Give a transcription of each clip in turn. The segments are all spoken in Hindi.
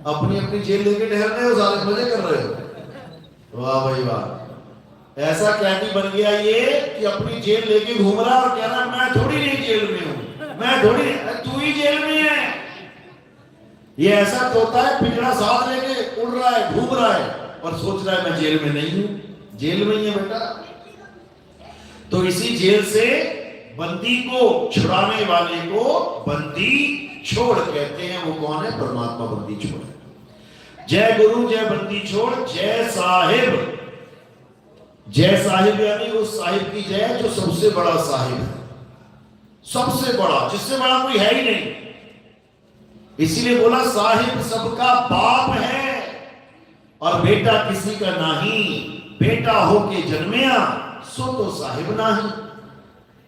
अपनी अपनी जेल लेके टहल रहे हो, सारे मजे कर रहे हो। वाह भाई वाह, ऐसा कैदी बन गया ये कि अपनी जेल लेके घूम रहा और कह रहा मैं थोड़ी नहीं जेल में हूं, मैं थोड़ी, तू ही जेल में है। ये ऐसा तोता है पिंजरा साथ लेके उड़ रहा है, घूम रहा है और सोच रहा है मैं जेल में नहीं हूं, जेल में ही है बेटा। तो इसी जेल से बंदी को छुड़ाने वाले को बंदी छोड़ कहते हैं। वो कौन है? परमात्मा बंदी छोड़। जय गुरु जय बंदी छोड़, जय साहिब। जय साहिब यानी उस साहिब की जय जो सबसे बड़ा साहिब है, सबसे बड़ा, जिससे बड़ा कोई है ही नहीं। इसीलिए बोला साहिब सबका बाप है और बेटा किसी का नहीं, बेटा होके जन्मिया सो तो साहिब नहीं।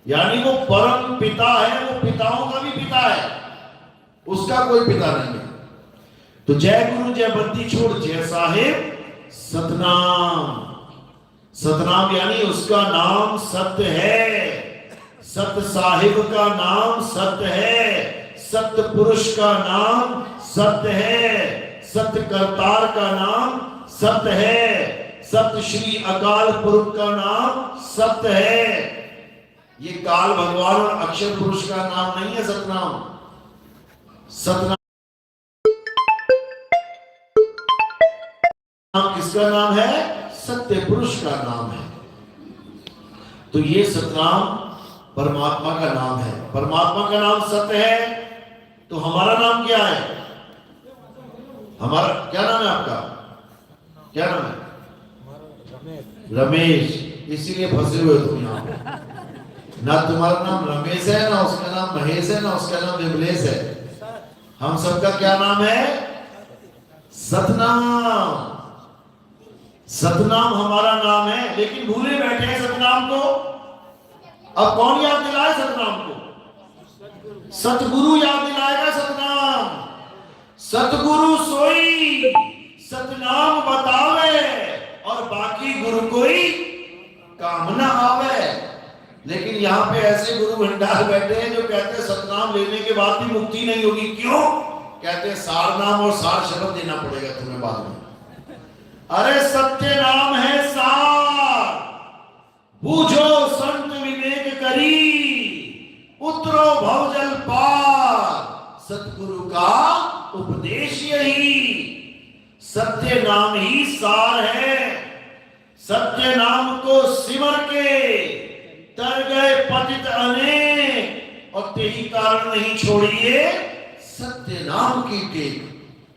यानी वो परम पिता है, वो पिताओं का भी पिता है, उसका कोई पिता नहीं है। तो जय गुरु जय बंदी छोड़, जय साहिब सतनाम। सतनाम यानी उसका नाम सत्य है, सत्य साहिब का नाम सत्य है, सत्य पुरुष का नाम सत्य है, सत्य करतार का नाम सत्य है, सत्य श्री अकाल पुरुष का नाम सत्य है। ये काल भगवान और अक्षर पुरुष का नाम नहीं है सतनाम। सतनाम किसका नाम है? सत्य पुरुष का नाम है। तो ये सतनाम परमात्मा का नाम है। परमात्मा का नाम सत्य है, तो हमारा नाम क्या है? हमारा क्या नाम है? आपका क्या नाम है? रमेश। इसीलिए फंसे हुए तुम यहाँ पे। ना तुम्हारा नाम रमेश है, ना उसका नाम महेश है, ना उसका नाम विमलेश है। हम सबका क्या नाम है? सतनाम। सतनाम हमारा नाम है, लेकिन भूले बैठे हैं सतनाम को। अब कौन याद दिलाए सतनाम को? सतगुरु याद दिलाएगा सतनाम। सतगुरु सोई सतनाम बतावे और बाकी गुरु कोई काम ना आवे। लेकिन यहाँ पे ऐसे गुरु भंडार बैठे हैं जो कहते हैं सतनाम लेने के बाद भी मुक्ति नहीं होगी। क्यों? कहते हैं सार नाम और सार शब्द देना पड़ेगा तुम्हें बाद में। अरे सत्य नाम है सार, बूझो संत विवेक करी, उतरो भवजल पार, सतगुरु का उपदेश यही। सत्य नाम ही सार है। सत्य नाम को सिमर के तर गए पतित अनेक, और तेही कारण नहीं छोड़िए सत्य नाम की टेक।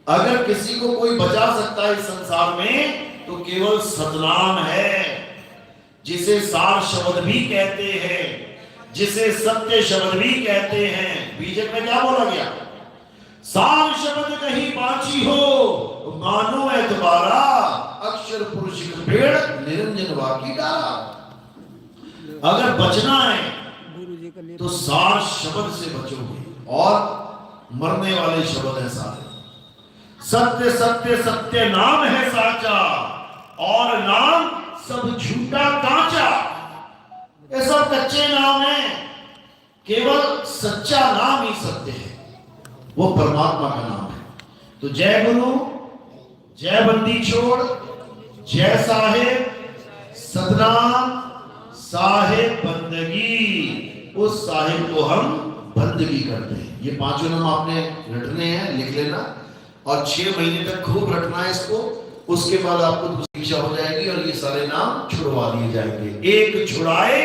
अगर किसी को कोई बचा सकता है इस संसार में तो केवल सतनाम है, जिसे सार शब्द भी कहते हैं, जिसे सत्य शब्द भी कहते हैं। बीजक में क्या बोला गया? सार शब्द कहीं बाची हो मानो एतबारा, अक्षर पुरुष पेड़ निरंजन वाकी डारा। अगर बचना है तो सार शब्द से बचोगे, और मरने वाले शब्द है सारे। सत्य सत्य सत्य नाम है साचा, और नाम सब झूठा कांचा। ये सब कच्चे नाम है, केवल सच्चा नाम ही सत्य है, वो परमात्मा का नाम है। तो जय गुरु जय बंदी छोड़, जय साहेब सतनाम, साहेब बंदगी। उस साहेब को हम बंदगी करते हैं। ये पांचों नाम आपने रटने हैं, लिख लेना, और 6 महीने तक खूब रटना है इसको। उसके बाद आपको दीक्षा हो जाएगी और ये सारे नाम छुड़वा दिए जाएंगे। एक छुड़ाए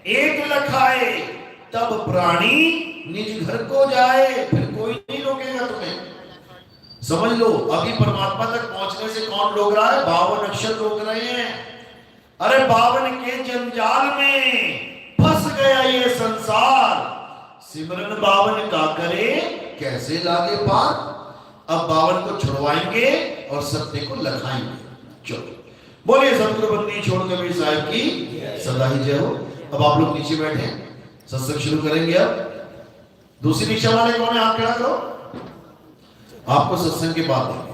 एक लखाए, तब प्राणी निज घर को जाए। फिर कोई नहीं रोकेगा तुम्हें। समझ लो, अभी परमात्मा तक पहुंचने से कौन रोक रहा है? 52 अक्षर रोक रहे हैं। अरे 52 के जंजाल में फंस गया ये संसार, सिमरन 52 का करे कैसे लागे पार। अब 52 को छुड़वाएंगे और सत्य को लखाएंगे। चलो बोलिए सतगुरु बंदी छोड़ कबीर साहिब की सदा ही जय हो। अब आप लोग नीचे बैठे, सत्संग शुरू करेंगे। अब दूसरी दीक्षा वाले कौन है? हाथ खड़ा करो, आपको सत्संग के बाद देंगे।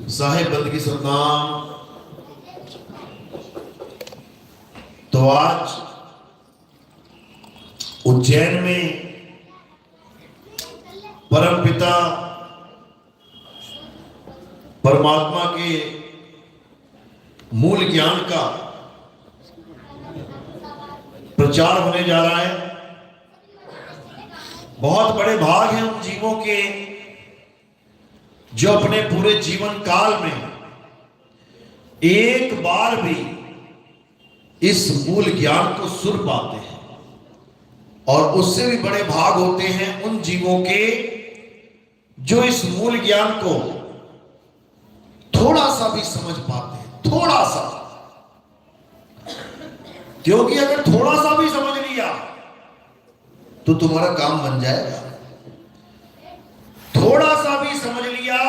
साहेब बंदगी सतनाम, तो आज उज्जैन में परमपिता परमात्मा के मूल ज्ञान का प्रचार होने जा रहा है। बहुत बड़े भाग हैं उन जीवों के जो अपने पूरे जीवन काल में एक बार भी इस मूल ज्ञान को सुन पाते हैं, और उससे भी बड़े भाग होते हैं उन जीवों के जो इस मूल ज्ञान को थोड़ा सा भी समझ पाते हैं, थोड़ा सा। क्योंकि अगर थोड़ा सा भी समझ लिया तो तुम्हारा काम बन जाएगा। थोड़ा सा भी समझ लिया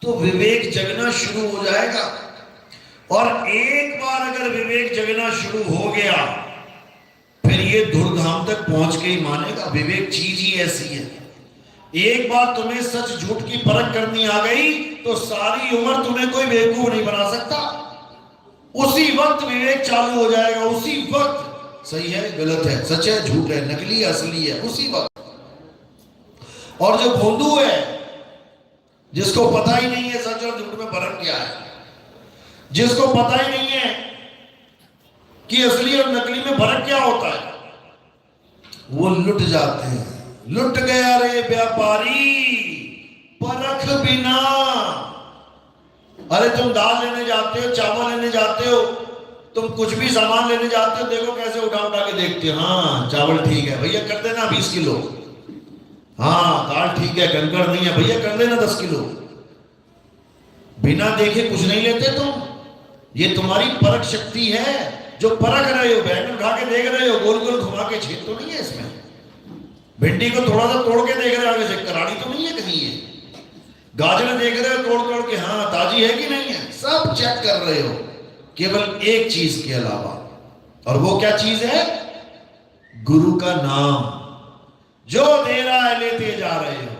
तो विवेक जगना शुरू हो जाएगा, और एक बार अगर विवेक जगना शुरू हो गया फिर ये धूमधाम तक पहुंच के ही मानेगा। विवेक चीज ही ऐसी है, एक बार तुम्हें सच झूठ की परख करनी आ गई तो सारी उम्र तुम्हें कोई बेवकूफ नहीं बना सकता। उसी वक्त विवेक चालू हो जाएगा, उसी वक्त सही है गलत है, सच है झूठ है, नकली है असली है, उसी वक्त। और जो भोंदू है, जिसको पता ही नहीं है सच और झूठ में फर्क क्या है, जिसको पता ही नहीं है कि असली और नकली में फर्क क्या होता है, वो लुट जाते हैं। लुट गया रे व्यापारी परख बिना। अरे तुम दाल लेने जाते हो, चावल लेने जाते हो, तुम कुछ भी सामान लेने जाते हो, देखो कैसे उठा उठा के देखते हो। हाँ चावल ठीक है भैया कर देना 20 किलो, हाँ दाल ठीक है, कंकड़ नहीं है भैया कर देना 10 किलो। बिना देखे कुछ नहीं लेते तुम। ये तुम्हारी परख शक्ति है, जो परख रहे हो। बैगन उठा के देख रहे हो, गोल गोल घुमा के, छेद तो नहीं है इसमें। भिंडी को थोड़ा सा तोड़ के देख रहे हो, आगे से कराड़ी तो नहीं है कहीं ये। गाजर देख रहे हो तोड़ तोड़ के, हाँ ताजी है कि नहीं है, सब चेक कर रहे हो केवल एक चीज के अलावा। और वो क्या चीज है? गुरु का नाम। जो दे रहा है लेते जा रहे हो,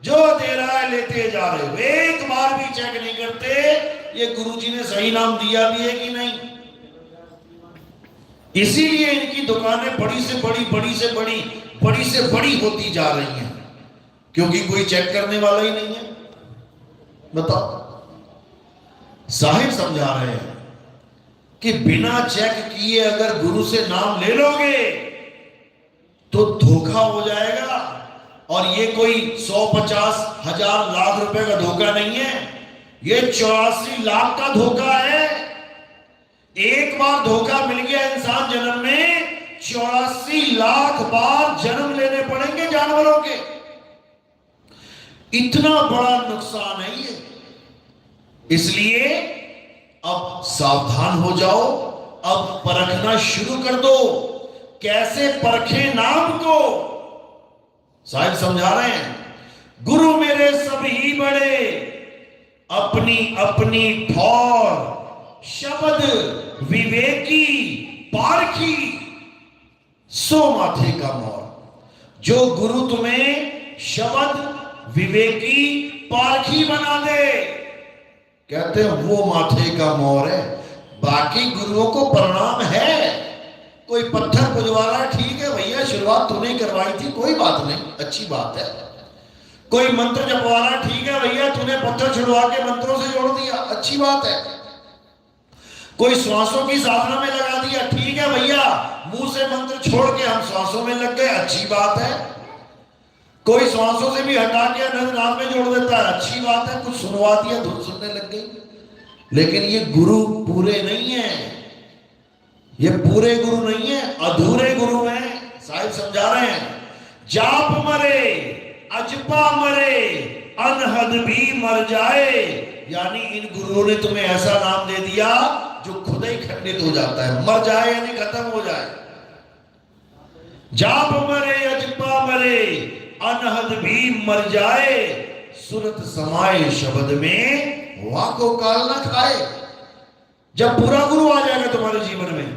जो दे रहा है लेते जा रहे हो। एक बार भी चेक नहीं करते ये गुरुजी ने सही नाम दिया भी है कि नहीं। इसीलिए इनकी दुकानें बड़ी से बड़ी, बड़ी से बड़ी, बड़ी से बड़ी होती जा रही हैं, क्योंकि कोई चेक करने वाला ही नहीं है। बताओ, साहिब समझा रहे हैं कि बिना चेक किए अगर गुरु से नाम ले लोगे तो धोखा हो जाएगा। और ये कोई 100, 50, 1000, लाख रुपए का धोखा नहीं है, ये 84 लाख का धोखा है। एक बार धोखा मिल गया इंसान जन्म में, 84 लाख बार जन्म लेने पड़ेंगे जानवरों के। इतना बड़ा नुकसान है ये। इसलिए अब सावधान हो जाओ, अब परखना शुरू कर दो। कैसे परखे नाम को? साहिब समझा रहे हैं, गुरु मेरे सभी बड़े, अपनी अपनी ठौर, शब्द विवेकी पारखी, सो माथे का मोर। जो गुरु तुम्हें शब्द विवेकी पारखी बना दे, कहते हैं वो माथे का मोर है। बाकी गुरुओं को परिणाम है। कोई पत्थर पुजवा रहा है, ठीक है भैया शुरुआत तूने करवाई थी, कोई बात नहीं, अच्छी बात है। कोई मंत्र जपवा रहा है, ठीक है भैया तूने पत्थर छुड़वा के मंत्रों से जोड़ दिया, अच्छी बात है। कोई श्वासों की साधना में लगा दिया, ठीक है भैया मुंह से मंत्र छोड़ के हम श्वासों में लग गए, अच्छी बात है। कोई श्वासों से भी हटा के नाम में जोड़ देता है, अच्छी बात है। कुछ सुनवा दिया, धुन सुनने लग गई। लेकिन ये गुरु पूरे नहीं है, ये पूरे गुरु नहीं है, अधूरे गुरु हैं। साहिब समझा रहे हैं, जाप मरे अजपा मरे अनहद भी मर जाए। यानी इन गुरुओं ने तुम्हें ऐसा नाम दे दिया जो खुद ही खंडित हो जाता है, मर जाए यानी खत्म हो जाए। जाप मरे अजपा मरे अनहद भी मर जाए, सुरत समाये शब्द में वाको काल न खाए। जब पूरा गुरु आ जाएगा तुम्हारे जीवन में,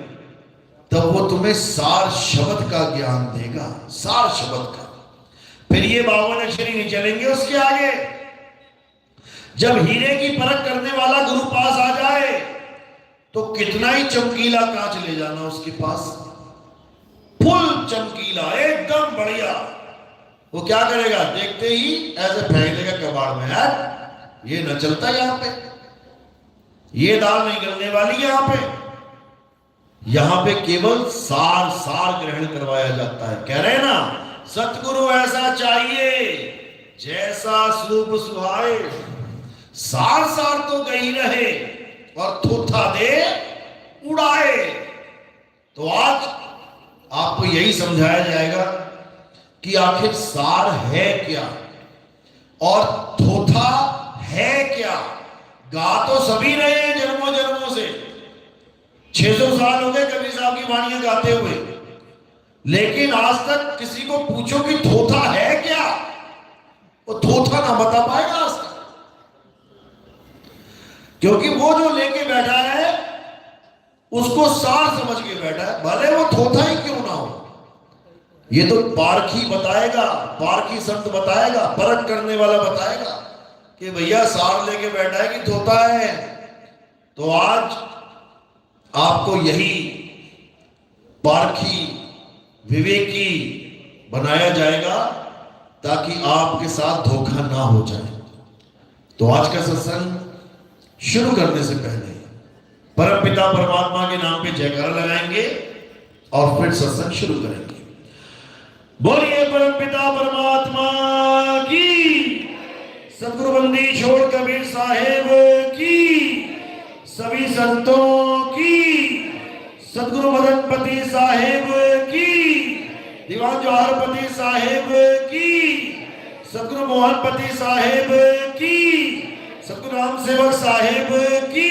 तब वो तुम्हें सार शब्द का ज्ञान देगा, सार शब्द का। फिर ये 52 अक्षरी नहीं चलेंगे उसके आगे। जब हीरे की परख करने वाला गुरु पास आ जाए तो कितना ही चमकीला कांच ले जाना उसके पास, फुल चमकीला एकदम बढ़िया, वो क्या करेगा, देखते ही ऐसे फेंक देगा कबाड़ में, यार ये न चलता यहां पे, ये दाल नहीं गलने वाली यहां पे। यहां पे केवल सार सार ग्रहण करवाया जाता है। कह रहे हैं ना, सतगुरु ऐसा चाहिए जैसा स्वरूप सुहाए, सार सार तो गई रहे और थोथा दे उड़ाए। तो आज आपको यही समझाया जाएगा कि आखिर सार है क्या और थोथा है क्या। गा तो सभी रहे हैं जन्मों जन्मों से, 600 साल हो गए कबीर साहब की वाणियां गाते हुए, लेकिन आज तक किसी को पूछो कि थोथा है क्या, वो थोथा ना बता पाएगा आज तक। क्योंकि वो जो लेके बैठा है उसको सार समझ के बैठा है, भले वो थोथा ही क्यों ना हो। ये तो पारखी बताएगा, पारखी संत बताएगा, परख करने वाला बताएगा कि भैया सार लेके बैठा है कि थोथा है। तो आज आपको यही पारखी विवेकी बनाया जाएगा ताकि आपके साथ धोखा ना हो जाए। तो आज का सत्संग शुरू करने से पहले परम पिता परमात्मा के नाम पे जयकारा लगाएंगे और फिर सत्संग शुरू करेंगे। बोलिए परम पिता परमात्मा की, सतगुरु बंदी छोड़ कबीर साहेब की, सभी संतों की, सतगुरु मदनपति साहेब की, दीवान जवाहरपति साहेब की, सतगुरु मोहनपति साहेब की, सतगुरु राम सेवक साहेब की,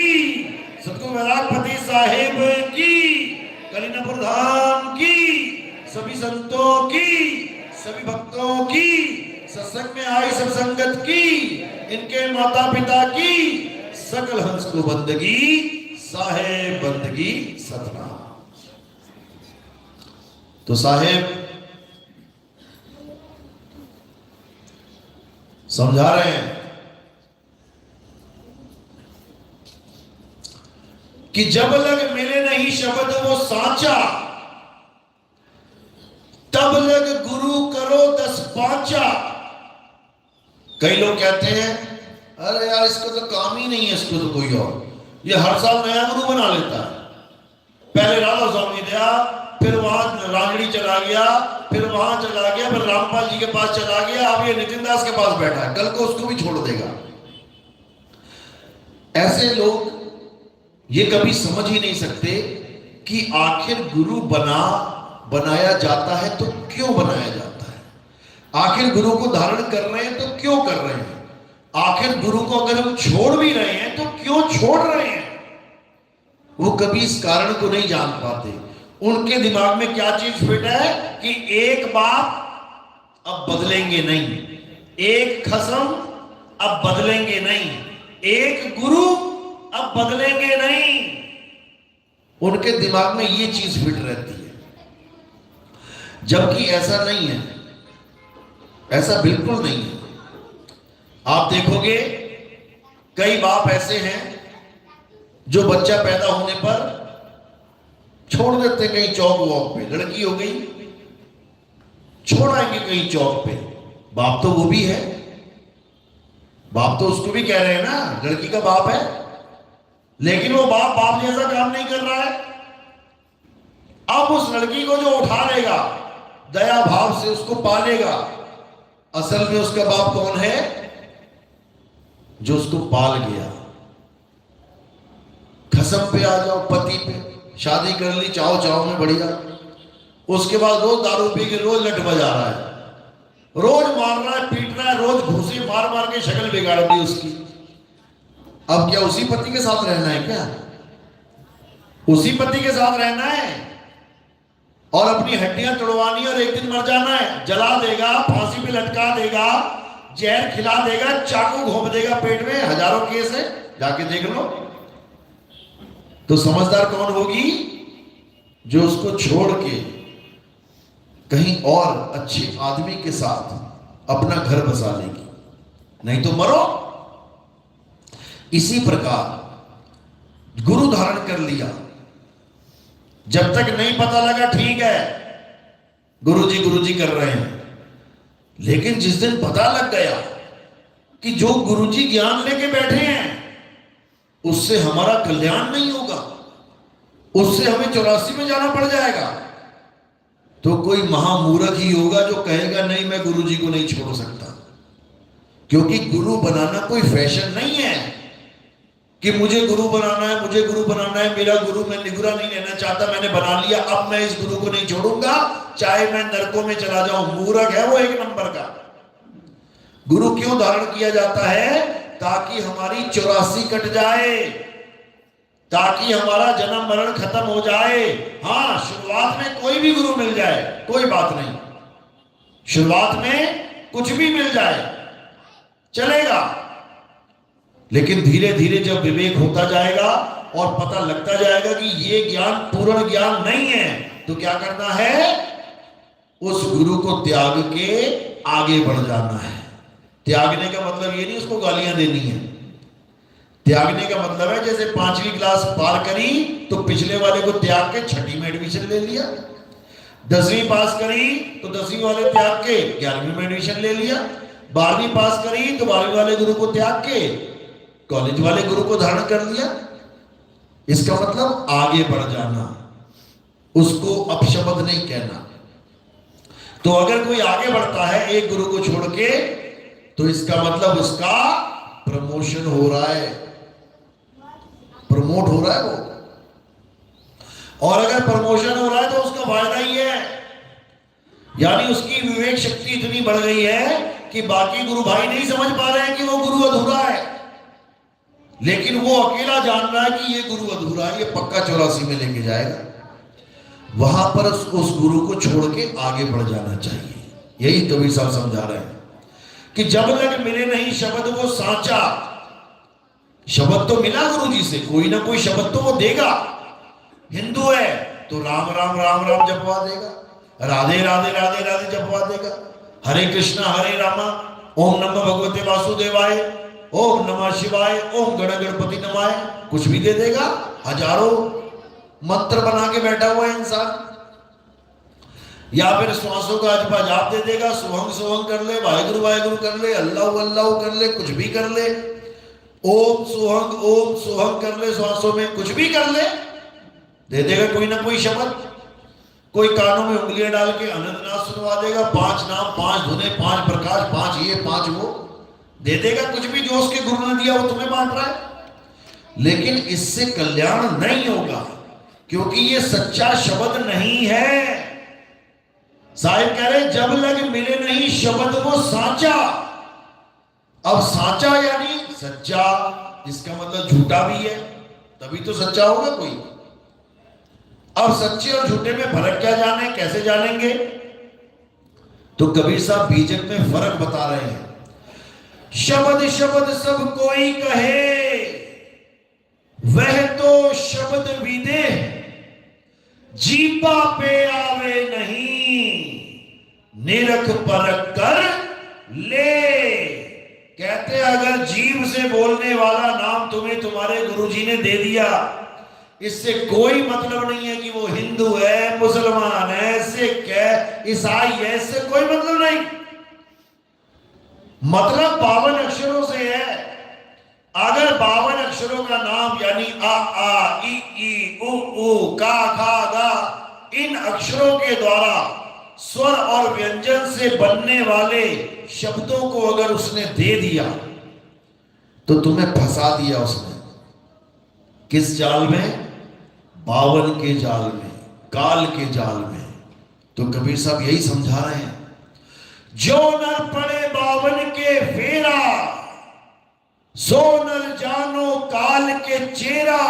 सतगुरु वैरागपति साहेब की, कलीनपुर धाम की, सभी संतों की, सभी भक्तों की, सत्संग में आई सब संगत की, इनके माता पिता की, सकल हंस को बंदगी साहेब बंदगी सतनाम। तो साहेब समझा रहे हैं कि जब लग मिले नहीं शब्द वो सांचा, तब लग गुरु करो 10 पांचा। कई लोग कहते हैं अरे यार इसको तो काम ही नहीं है, इसको तो कोई और, ये हर साल नया गुरु बना लेता है। पहले राधा स्वामी दिया, फिर वहां रांगड़ी चला गया, फिर वहां चला गया, फिर रामपाल जी के पास चला गया, अब ये नितिन दास के पास बैठा है, कल को उसको भी छोड़ देगा। ऐसे लोग ये कभी समझ ही नहीं सकते कि आखिर गुरु बनाया जाता है तो क्यों बनाया जाता है, आखिर गुरु को धारण कर रहे हैं तो क्यों कर रहे हैं, आखिर गुरु को अगर हम छोड़ भी रहे हैं तो क्यों छोड़ रहे हैं। वो कभी इस कारण को नहीं जान पाते। उनके दिमाग में क्या चीज फिट है कि एक बाप अब बदलेंगे नहीं, एक खसम अब बदलेंगे नहीं, एक गुरु अब बदलेंगे नहीं। उनके दिमाग में ये चीज फिट रहती है, जबकि ऐसा नहीं है, ऐसा बिल्कुल नहीं है। आप देखोगे कई बाप ऐसे हैं जो बच्चा पैदा होने पर छोड़ देते कहीं चौक वॉक पे, लड़की हो गई छोड़ आएंगे कहीं चौक पे। बाप तो वो भी है, बाप तो उसको भी कह रहे हैं ना, लड़की का बाप है, लेकिन वो बाप जैसा काम नहीं कर रहा है। अब उस लड़की को जो उठा लेगा, दया भाव से उसको पालेगा, असल में उसका बाप कौन है, जो उसको पाल गया। खसम पे आ जाओ, पति पे, शादी कर ली चाव चाव में बढ़िया, उसके बाद रोज दारू पी के रोज लट बजा रहा है, रोज मार रहा है, पीट रहा है, रोज घूसे मार मार के शक्ल बिगाड़ दी उसकी। अब क्या उसी पति के साथ रहना है क्या, उसी पति के साथ रहना है और अपनी हड्डियां तोड़वानी और एक दिन मर जाना है। जला देगा, फांसी पे लटका देगा, जहर खिला देगा, चाकू घोंप देगा पेट में, हजारों केस है, जाके देख लो। तो समझदार कौन होगी, जो उसको छोड़ के कहीं और अच्छे आदमी के साथ अपना घर बसा लेगी, नहीं तो मरो। इसी प्रकार गुरु धारण कर लिया। जब तक नहीं पता लगा ठीक है गुरुजी कर रहे हैं, लेकिन जिस दिन पता लग गया कि जो गुरुजी ज्ञान लेके बैठे हैं उससे हमारा कल्याण नहीं होगा, उससे हमें 84 में जाना पड़ जाएगा, तो कोई महामूर्ख ही होगा जो कहेगा नहीं मैं गुरुजी को नहीं छोड़ सकता। क्योंकि गुरु बनाना कोई फैशन नहीं है कि मुझे गुरु बनाना है, मुझे गुरु बनाना है, मेरा गुरु, मैं निगुरा नहीं रहना चाहता, मैंने बना लिया, अब मैं इस गुरु को नहीं छोड़ूंगा चाहे मैं नरकों में चला जाऊं। मूर्ख है वो एक नंबर का। गुरु क्यों धारण किया जाता है? ताकि हमारी 84 कट जाए, ताकि हमारा जन्म मरण खत्म हो जाए। हाँ, शुरुआत में कोई भी गुरु मिल जाए कोई बात नहीं, शुरुआत में कुछ भी मिल जाए चलेगा, लेकिन धीरे धीरे जब विवेक होता जाएगा और पता लगता जाएगा कि ये ज्ञान पूर्ण ज्ञान नहीं है, तो क्या करना है? उस गुरु को त्याग के आगे बढ़ जाना है। त्यागने का मतलब ये नहीं उसको गालियां देनी है। त्यागने का मतलब है जैसे 5वीं क्लास पार करी तो पिछले वाले को त्याग के 6ठी में एडमिशन ले लिया, 10वीं पास करी तो 10वीं वाले त्याग के 11वीं में एडमिशन ले लिया, 12वीं पास करी तो 12वीं वाले गुरु को त्याग के कॉलेज वाले गुरु को धारण कर लिया। इसका मतलब आगे बढ़ जाना, उसको अपशब्द नहीं कहना। तो अगर कोई आगे बढ़ता है एक गुरु को छोड़ के, तो इसका मतलब उसका प्रमोशन हो रहा है, प्रमोट हो रहा है वो। और अगर प्रमोशन हो रहा है तो उसका फायदा ही है, यानी उसकी विवेक शक्ति इतनी बढ़ गई है कि बाकी गुरु भाई नहीं समझ पा रहे हैं कि वो गुरु अधूरा है, लेकिन वो अकेला जान रहा है कि ये गुरु अधूरा है, ये पक्का 84 में लेके जाएगा। वहां पर उस गुरु को छोड़ के आगे बढ़ जाना चाहिए। यही कबीर साहब समझा रहे हैं कि जब लग मिले नहीं शब्द वो सांचा। शब्द तो मिला गुरु जी से, कोई ना कोई शब्द तो वो देगा। हिंदू है तो राम राम राम राम जपवा देगा, राधे राधे राधे राधे जपवा देगा, हरे कृष्णा हरे रामा, ओम नमः भगवते वासुदेवाय, ओम नमः शिवाय, ओम गण गणपति नमाय, कुछ भी दे देगा। हजारों मंत्र बना के बैठा हुआ है इंसान। या फिर श्वासों का अजपा जाप दे देगा, सुहंग सुहंग कर ले, वाहेगुरु कर ले, अल्लाह अल्लाह कर ले, कुछ भी कर ले, ओम सुहंग कर ले, श्वासों में कुछ भी कर ले, दे देगा कोई ना कोई शब्द। कोई कानों में उंगलियां डाल के अनंतनाथ सुनवा देगा, 5 नाम 5 धुने 5 प्रकाश 5 ये 5 वो, दे देगा कुछ भी जो उसके गुरु ने दिया वो तुम्हें बांट रहा है। लेकिन इससे कल्याण नहीं होगा, क्योंकि ये सच्चा शब्द नहीं है। साहिब कह रहे जब लग मिले नहीं शब्द वो साचा। अब साचा यानी सच्चा, इसका मतलब झूठा भी है, तभी तो सच्चा होगा कोई। अब सच्चे और झूठे में फर्क क्या जाने, कैसे जानेंगे? तो कबीर साहब बीजक में फर्क बता रहे हैं। शब्द शब्द सब कोई कहे, वह तो शब्द विदेह, जीपा पे आवे नहीं, निरख परख कर ले। कहते अगर जीव से बोलने वाला नाम तुम्हें तुम्हारे गुरुजी ने दे दिया, इससे कोई मतलब नहीं है कि वो हिंदू है, मुसलमान है, सिख है, ईसाई है, इससे कोई मतलब नहीं। मतलब 52 अक्षरों से है। अगर 52 अक्षरों का नाम यानी आ आ ई ई उ उ का खा गा, इन अक्षरों के द्वारा स्वर और व्यंजन से बनने वाले शब्दों को अगर उसने दे दिया, तो तुम्हें फंसा दिया उसने। किस जाल में? 52 के जाल में, काल के जाल में। तो कबीर साहब यही समझा रहे हैं, जो नर पड़े 52 के फेरा, सो नर जानो काल के चेरा।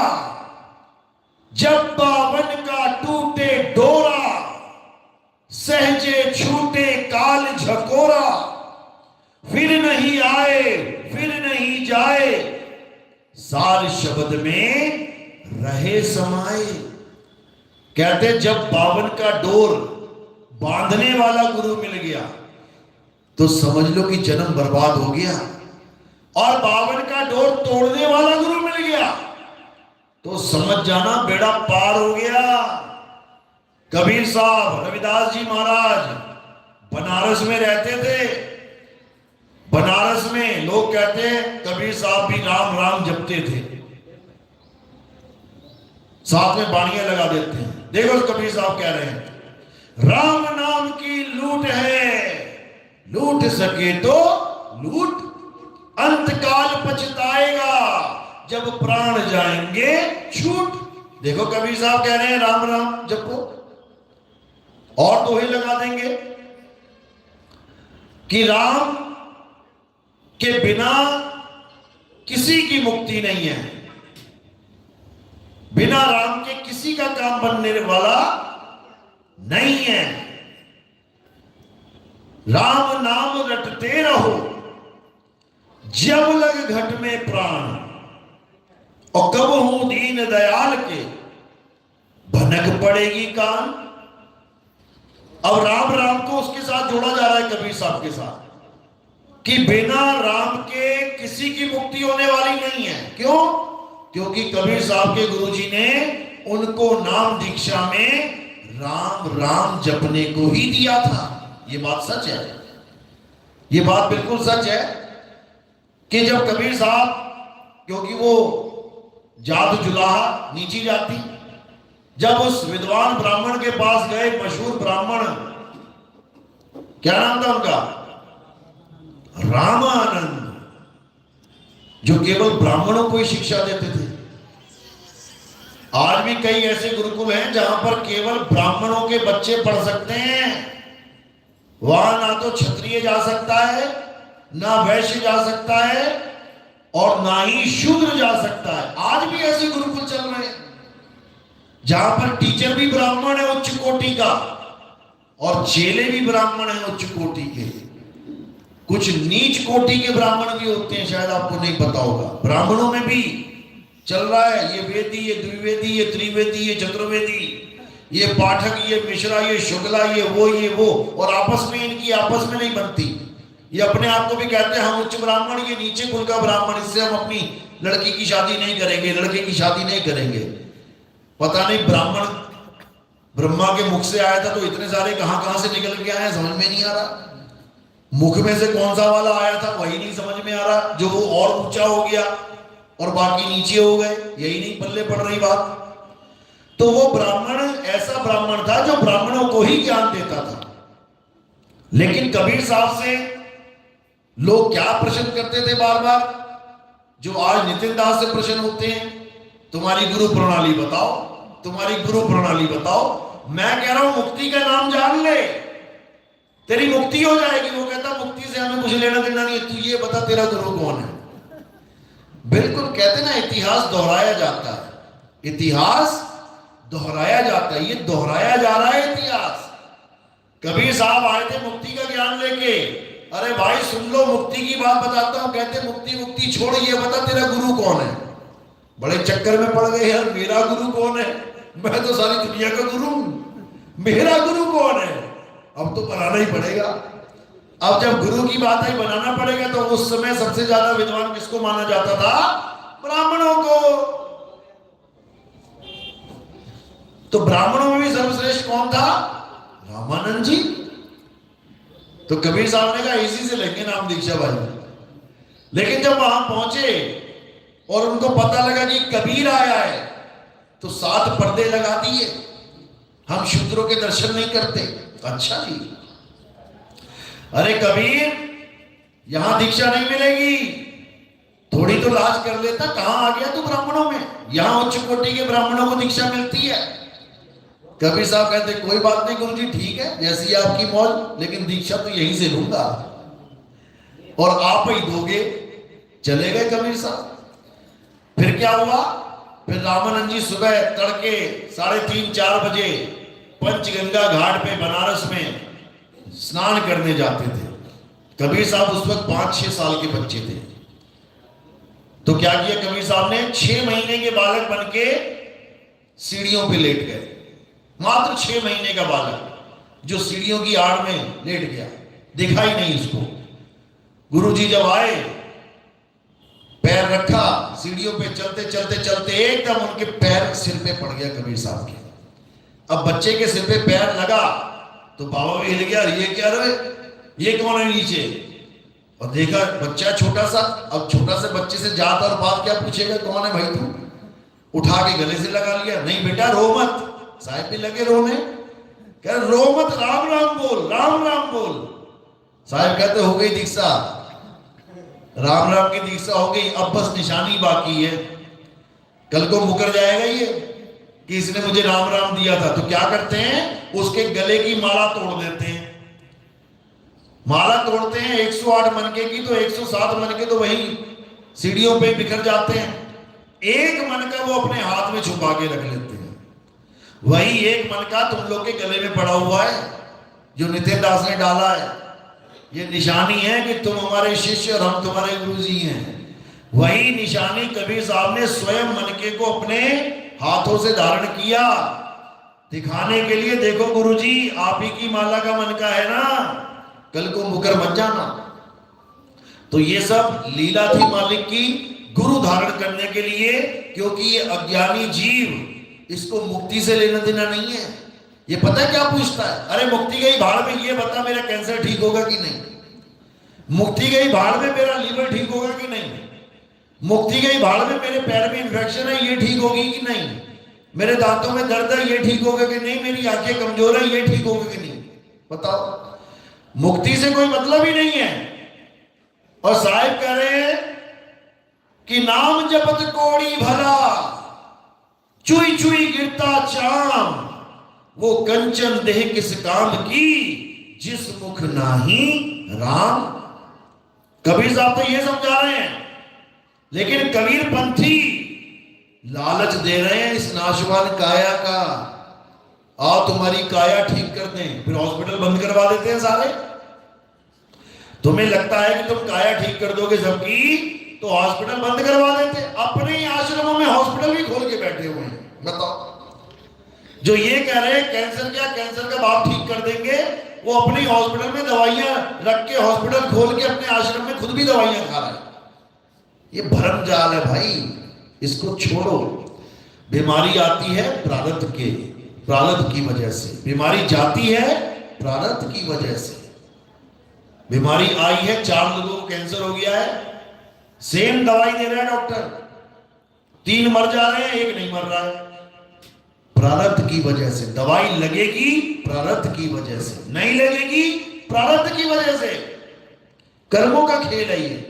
जब 52 का टूटे डोरा, सहजे छूटे काल झकोरा। फिर नहीं आए फिर नहीं जाए, सार शब्द में रहे समाये। कहते जब 52 का डोर बांधने वाला गुरु मिल गया तो समझ लो कि जन्म बर्बाद हो गया, और 52 का डोर तोड़ने वाला गुरु मिल गया तो समझ जाना बेड़ा पार हो गया। कबीर साहब, रविदास जी महाराज बनारस में रहते थे। बनारस में लोग कहते हैं कबीर साहब भी राम राम जपते थे, साथ में बाणियां लगा देते हैं। देखो कबीर साहब कह रहे हैं, राम नाम की लूट है, लूट सके तो लूट, अंतकाल पछताएगा जब प्राण जाएंगे छूट। देखो कबीर साहब कह रहे हैं राम राम जपो, और दोहे लगा देंगे कि राम के बिना किसी की मुक्ति नहीं है, बिना राम के किसी का काम बनने वाला नहीं है। राम नाम रटते रहो जब लग घट में प्राण, और कब हूं दीन दयाल के भनक पड़ेगी कान। अब राम राम को उसके साथ जोड़ा जा रहा है कबीर साहब के साथ, कि बिना राम के किसी की मुक्ति होने वाली नहीं है। क्यों? क्योंकि कबीर साहब के गुरुजी ने उनको नाम दीक्षा में राम राम जपने को ही दिया था। ये बात सच है, ये बात बिल्कुल सच है कि जब कबीर साहब, क्योंकि वो जात जुलाहा नीची जाति, जब उस विद्वान ब्राह्मण के पास गए, मशहूर ब्राह्मण, क्या नाम था उनका? रामानंद, जो केवल ब्राह्मणों को ही शिक्षा देते थे। आज भी कई ऐसे गुरुकुल हैं जहां पर केवल ब्राह्मणों के बच्चे पढ़ सकते हैं। वहां ना तो क्षत्रिय जा सकता है, ना वैश्य जा सकता है, और ना ही शूद्र जा सकता है। आज भी ऐसे गुरुकुल चल रहे हैं जहां पर टीचर भी ब्राह्मण है उच्च कोटि का, और चेले भी ब्राह्मण है उच्च कोटि के। कुछ नीच कोटि के ब्राह्मण भी होते हैं, शायद आपको नहीं पता होगा। ब्राह्मणों में भी चल रहा है ये वेदी, ये द्विवेदी, ये त्रिवेदी, ये चतुर्वेदी, ये पाठक, ये मिश्रा, ये शुक्ला, ये वो, और आपस में इनकी आपस में नहीं बनती। ये अपने आप को भी कहते हैं हम उच्च ब्राह्मण, ये नीचे कुल का ब्राह्मण, इससे हम अपनी लड़की की शादी नहीं करेंगे, लड़के की शादी नहीं करेंगे। पता नहीं ब्राह्मण ब्रह्मा के मुख से आया था तो इतने सारे कहां से निकल के आए, समझ में नहीं आ रहा। मुख में से कौन सा वाला आया था वही नहीं समझ में आ रहा, जो वो और ऊंचा हो गया और बाकी नीचे हो गए, यही नहीं पल्ले पड़ रही बात। तो वो ब्राह्मण ऐसा ब्राह्मण था जो ब्राह्मणों को ही ज्ञान देता था। लेकिन कबीर साहब से लोग क्या प्रश्न करते थे बार बार, जो आज नितिन दास से प्रश्न होते हैं, तुम्हारी गुरु प्रणाली बताओ, तुम्हारी गुरु प्रणाली बताओ। मैं कह रहा हूं मुक्ति का नाम जान ले, तेरी मुक्ति हो जाएगी। वो कहता मुक्ति से हमें कुछ लेना देना नहीं है, तू ये बता तेरा गुरु कौन है। बिल्कुल कहते ना, इतिहास दोहराया जाता है, इतिहास दोहराया जाता है, ये दोहराया जा रहा है इतिहास। कबीर साहब आए थे मुक्ति का ज्ञान लेके, अरे भाई सुन लो मुक्ति की बात बताता हूं। कहते मुक्ति मुक्ति छोड़, ये बता तेरा गुरु कौन है। बड़े चक्कर में पड़ गए यार, मेरा गुरु कौन है, मैं तो सारी दुनिया का गुरु हूं, मेरा गुरु कौन है। अब तो बनाना ही पड़ेगा। अब जब गुरु की बात आई बनाना पड़ेगा, तो उस समय सबसे ज्यादा विद्वान किसको माना जाता था? ब्राह्मणों को। तो ब्राह्मणों में भी सर्वश्रेष्ठ कौन था? रामानंद जी। तो कबीर साहब ने कहा इसी से लेंगे नाम दीक्षा भाई। लेकिन जब वहां पहुंचे और उनको पता लगा कि कबीर आया है, तो 7 पर्दे लगा दिए, हम शूद्रों के दर्शन नहीं करते। अच्छा जी, अरे कबीर यहां दीक्षा नहीं मिलेगी, थोड़ी तो लाज कर लेता, कहां आ गया तू ब्राह्मणों में, यहां उच्च कोटि के ब्राह्मणों को दीक्षा मिलती है। कबीर साहब कहते कोई बात नहीं गुरुजी, ठीक है जैसी आपकी मौज, लेकिन दीक्षा तो यहीं से लूंगा और आप ही दोगे। चले गए कबीर साहब। फिर क्या हुआ? फिर रामानंद जी सुबह तड़के 3:30-4 बजे पंचगंगा घाट पे बनारस में स्नान करने जाते थे। कबीर साहब उस वक्त 5-6 साल के बच्चे थे। तो क्या किया कबीर साहब ने? 6 महीने के बालक बन के सीढ़ियों पे लेट गए। मात्र 6 महीने का बालक जो सीढ़ियों की आड़ में लेट गया, दिखा ही नहीं उसको। गुरुजी जब आए पैर रखा सीढ़ियों पे, चलते चलते चलते एकदम उनके पैर सिर पे पड़ गया कबीर साहब के। अब बच्चे के सिर पे पैर लगा तो बाबा भी हिल गया, ये क्या रहे, ये कौन है नीचे? और देखा बच्चा छोटा सा, अब छोटा से बच्चे से जात और बात क्या पूछेगा, कौन है भाई तू? उठा के गले से लगा लिया, नहीं बेटा रो मत। साहब भी लगे रोने, कह रो मत, राम राम बोल, राम राम बोल। साहब कहते हो गई दीक्षा, राम राम की दीक्षा हो गई, अब बस निशानी बाकी है। कल को मुकर जाएगा ये कि इसने मुझे राम राम दिया था, तो क्या करते हैं, उसके गले की माला तोड़ देते हैं। माला तोड़ते हैं 108 मनके की, तो 107 मनके तो वही सीढ़ियों पे बिखर जाते हैं। एक मनका वो अपने हाथ में छुपा के रख लेते हैं। वही एक मनका तुम लोग के गले में पड़ा हुआ है, जो नितिन दास ने डाला है। ये निशानी है कि तुम हमारे शिष्य और हम तुम्हारे गुरुजी हैं। वही निशानी कबीर साहब ने स्वयं मनके को अपने हाथों से धारण किया, दिखाने के लिए, देखो गुरुजी आप ही की माला का मनका है ना, कल को मुकर मत जाना। तो ये सब लीला थी मालिक की, गुरु धारण करने के लिए, क्योंकि ये अज्ञानी जीव, इसको मुक्ति से लेना देना नहीं है। ये पता है क्या पूछता है, अरे मुक्ति गई भाड़ में, ये बता मेरा कैंसर ठीक होगा कि नहीं? मुक्ति गई भाड़ में मेरा लीवर ठीक होगा कि नहीं? मुक्ति गई भाड़ में मेरे पैर में इंफेक्शन है, ये ठीक होगी कि नहीं? मेरे दांतों में दर्द है, ये ठीक होगा कि नहीं? मेरी आंखें कमजोर है, ये ठीक होगा कि नहीं? बताओ। मुक्ति से कोई मतलब ही नहीं है। और साहिब कह रहे हैं कि नाम जपत कोड़ी भला, चुई चुई गिरता चाम, वो कंचन देह किस काम की, जिस मुख नाही राम। कबीर साहब तो ये समझा रहे हैं, लेकिन कबीर पंथी लालच दे रहे हैं इस नाशवान काया का, आओ तुम्हारी काया ठीक कर दें, फिर हॉस्पिटल बंद करवा देते हैं सारे। तुम्हें लगता है कि तुम काया ठीक कर दोगे सबकी, तो हॉस्पिटल बंद करवा देते। अपने ही आश्रमों में हॉस्पिटल भी खोल के बैठे हुए हैं। बताओ, जो ये कह रहे हैं कैंसर क्या, कैंसर का बाप ठीक कर देंगे, वो अपनी हॉस्पिटल में दवाइयां रख के, हॉस्पिटल खोल के अपने आश्रम में खुद भी दवाइयां खा रहे हैं। ये भ्रम जाल है भाई, इसको छोड़ो। बीमारी आती है प्रारब्ध की वजह से, बीमारी जाती है प्रारब्ध की वजह से। बीमारी आई है, 4 लोगों को कैंसर हो गया है, सेम दवाई दे रहा है डॉक्टर, 3 मर जा रहे हैं, 1 नहीं मर रहा है। प्रारब्ध की वजह से दवाई लगेगी, प्रारब्ध की वजह से नहीं लगेगी, प्रारब्ध की वजह से। कर्मों का खेल है ये,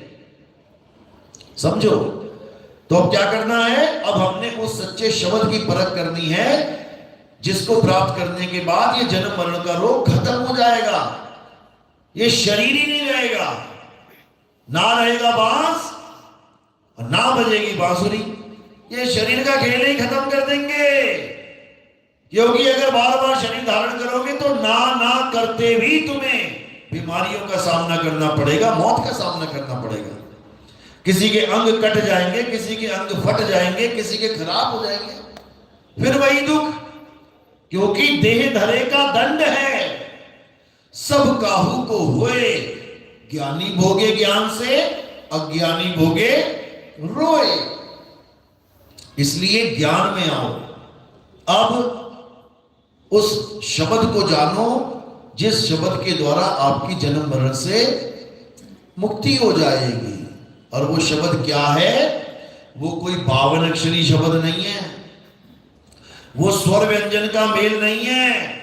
समझो। तो अब क्या करना है, अब हमने उस सच्चे शब्द की परख करनी है, जिसको प्राप्त करने के बाद ये जन्म मरण का रोग खत्म हो जाएगा। ये शरीर ही नहीं रहेगा, ना रहेगा बांस और ना बजेगी बांसुरी। ये शरीर का खेल ही खत्म कर देंगे, क्योंकि अगर बार बार शरीर धारण करोगे तो ना करते भी तुम्हें बीमारियों का सामना करना पड़ेगा, मौत का सामना करना पड़ेगा। किसी के अंग कट जाएंगे, किसी के अंग फट जाएंगे, किसी के खराब हो जाएंगे, फिर वही दुख, क्योंकि देह धरे का दंड है। सब काहू को हुए, ज्ञानी भोगे ज्ञान से, अज्ञानी भोगे रोए। इसलिए ज्ञान में आओ। अब उस शब्द को जानो, जिस शब्द के द्वारा आपकी जन्म मरण से मुक्ति हो जाएगी। और वो शब्द क्या है, वो कोई 52 अक्षरी शब्द नहीं है, वो स्वर व्यंजन का मेल नहीं है।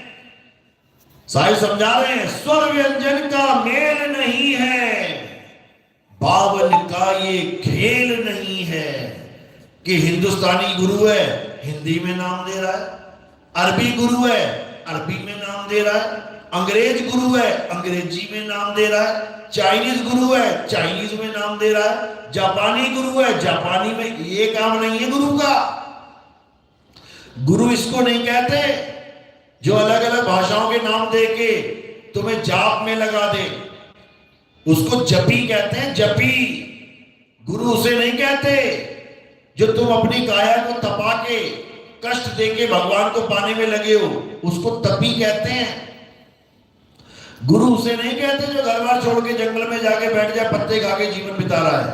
साहिब समझा रहे हैं, स्वर व्यंजन का मेल नहीं है, 52 का ये खेल नहीं है कि हिंदुस्तानी गुरु है, हिंदी में नाम दे रहा है, अरबी गुरु है, अरबी में नाम दे रहा है, अंग्रेज गुरु है, अंग्रेजी में नाम दे रहा है, चाइनीज गुरु है, चाइनीज में नाम दे रहा है, जापानी गुरु है, जापानी में। ये काम नहीं है गुरु का। गुरु इसको नहीं कहते जो अलग अलग भाषाओं के नाम दे के तुम्हें जाप में लगा दे, उसको जपी कहते हैं, जपी। गुरु उसे नहीं कहते जो तुम अपनी काया को तपा के कष्ट देके भगवान को पाने में लगे हो, उसको तपी कहते हैं। गुरु उसे नहीं कहते जो घर बार छोड़ के जंगल में जाके बैठ जाए, पत्ते खा के जीवन बिता रहा है,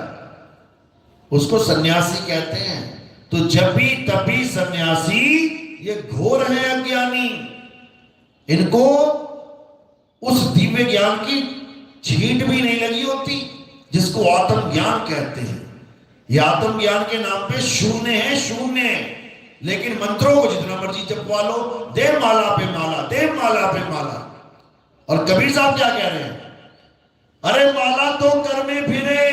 उसको सन्यासी कहते हैं। तो जबी तभी सन्यासी ये घोर है अज्ञानी, इनको उस दिव्य ज्ञान की छींट भी नहीं लगी होती जिसको आत्मज्ञान कहते हैं। ये आत्मज्ञान के नाम पे शून्य है, शून्य। लेकिन मंत्रों को जितना मर्जी जपवा लो, देव माला पे माला, देव माला पे माला। और कबीर साहब क्या कह रहे हैं? अरे माला तो कर में फिरे,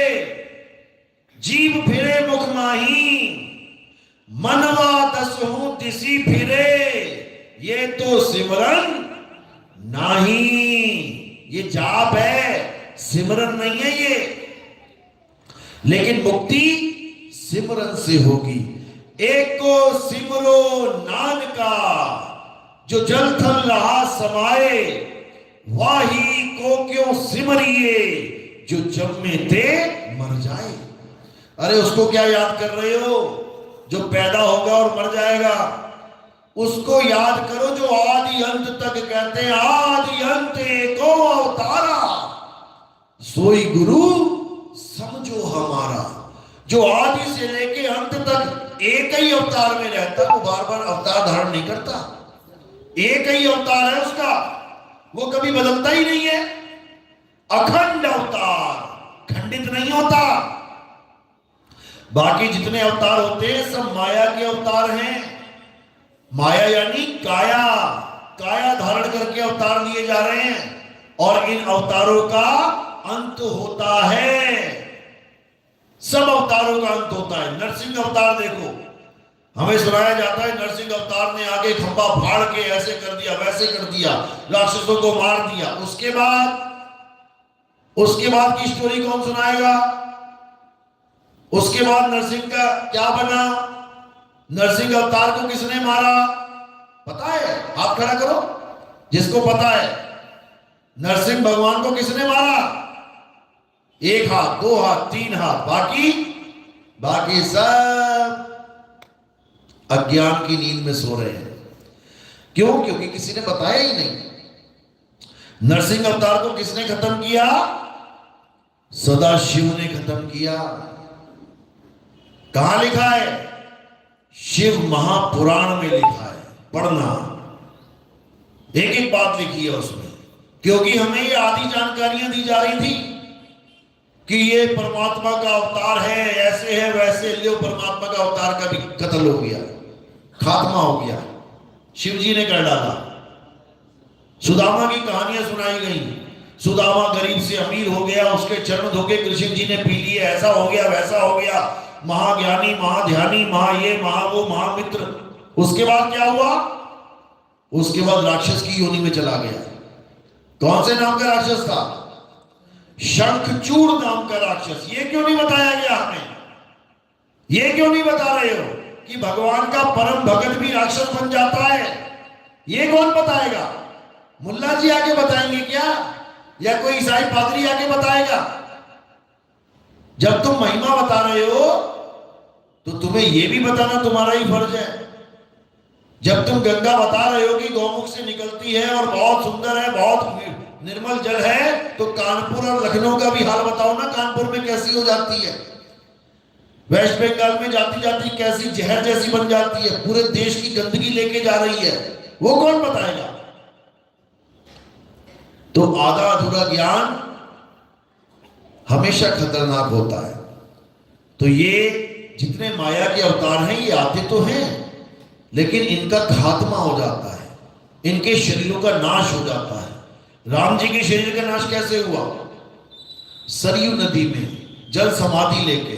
जीव फिरे मुख माही, मनवा दसहु दिसी फिरे, ये तो सिमरन नहीं। ये जाप है, सिमरन नहीं है ये। लेकिन मुक्ति सिमरन से होगी। एक को सिमरो नानका, जो जल थल रहा समाए, वाही को क्यों सिमरिए, जो जन्मे ते मर जाए। अरे उसको क्या याद कर रहे हो जो पैदा होगा और मर जाएगा? उसको याद करो जो आदि अंत तक कहते हैं, आदि अंत एको अवतारा, सोई गुरु समझो हमारा। जो आदि से लेके अंत तक एक ही अवतार में रहता है, वो बार बार अवतार धारण नहीं करता। एक ही अवतार है उसका, वो कभी बदलता ही नहीं है। अखंड अवतार, खंडित नहीं होता। बाकी जितने अवतार होते हैं सब माया के अवतार हैं। माया यानी काया, काया धारण करके अवतार लिए जा रहे हैं। और इन अवतारों का अंत होता है। सब अवतारों का अंत होता है। नरसिंह अवतार देखो, हमें सुनाया जाता है नरसिंह अवतार ने आगे खंभा फाड़ के ऐसे कर दिया, वैसे कर दिया, राक्षसों को मार दिया। उसके बाद की स्टोरी कौन सुनाएगा? उसके बाद नरसिंह का क्या बना? नरसिंह अवतार को किसने मारा पता है? हाथ खड़ा करो जिसको पता है। नरसिंह भगवान को किसने मारा? एक हाथ, दो हाथ, तीन हाथ, बाकी सब अज्ञान की नींद में सो रहे हैं। क्यों? क्योंकि किसी ने बताया ही नहीं। नरसिंह अवतार को किसने खत्म किया? सदाशिव ने खत्म किया। कहां लिखा है? शिव महापुराण में लिखा है, पढ़ना। एक एक बात लिखी है उसमें, क्योंकि हमें ये आदि जानकारियां दी जा रही थी कि ये परमात्मा का अवतार है, ऐसे है वैसे। लियो परमात्मा का अवतार का भी कत्ल हो गया, खात्मा हो गया, शिव जी ने कर डाला। सुदामा की कहानियां सुनाई गई। सुदामा गरीब से अमीर हो गया, उसके चरण धोके कृष्ण जी ने पी लिए, ऐसा हो गया वैसा हो गया, महाज्ञानी, महाध्यानी, महा ये महा वो, महामित्र। उसके बाद क्या हुआ? उसके बाद राक्षस की योनि में चला गया। कौन से नाम का राक्षस था? शंखचूड़ नाम का राक्षस। ये क्यों नहीं बताया गया हमें? ये क्यों नहीं बता रहे हो कि भगवान का परम भगत भी राक्षस बन जाता है? ये कौन बताएगा? मुल्ला जी आके बताएंगे क्या, या कोई ईसाई पादरी आके बताएगा? जब तुम महिमा बता रहे हो तो तुम्हें यह भी बताना तुम्हारा ही फर्ज है। जब तुम गंगा बता रहे हो कि गौमुख से निकलती है और बहुत सुंदर है, बहुत निर्मल जल है, तो कानपुर और लखनऊ का भी हाल बताओ ना, कानपुर में कैसी हो जाती है, वेस्ट बंगाल में जाती जाती कैसी जहर जैसी बन जाती है, पूरे देश की गंदगी लेके जा रही है। वो कौन बताएगा? तो आधा अधूरा ज्ञान हमेशा खतरनाक होता है। तो ये जितने माया के अवतार हैं ये आते तो हैं, लेकिन इनका खात्मा हो जाता है, इनके शरीरों का नाश हो जाता है। राम जी के शरीर का नाश कैसे हुआ? सरयू नदी में जल समाधि लेके।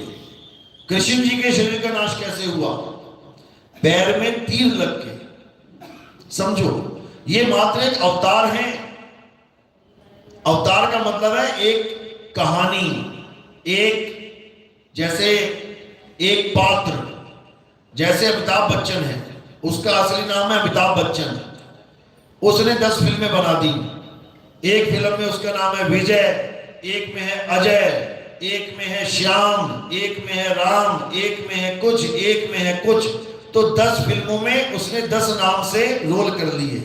कृष्ण जी के शरीर का नाश कैसे हुआ? पैर में तीर लग के। समझो, ये मात्र एक अवतार है। अवतार का मतलब है एक कहानी, एक जैसे एक पात्र। जैसे अमिताभ बच्चन है, उसका असली नाम है अमिताभ बच्चन, उसने 10 फिल्में बना दी। एक फिल्म में उसका नाम है विजय, एक में है अजय, एक में है श्याम, एक में है राम, एक में है कुछ, एक में है कुछ। तो 10 फिल्मों में उसने 10 नाम से रोल कर लिए,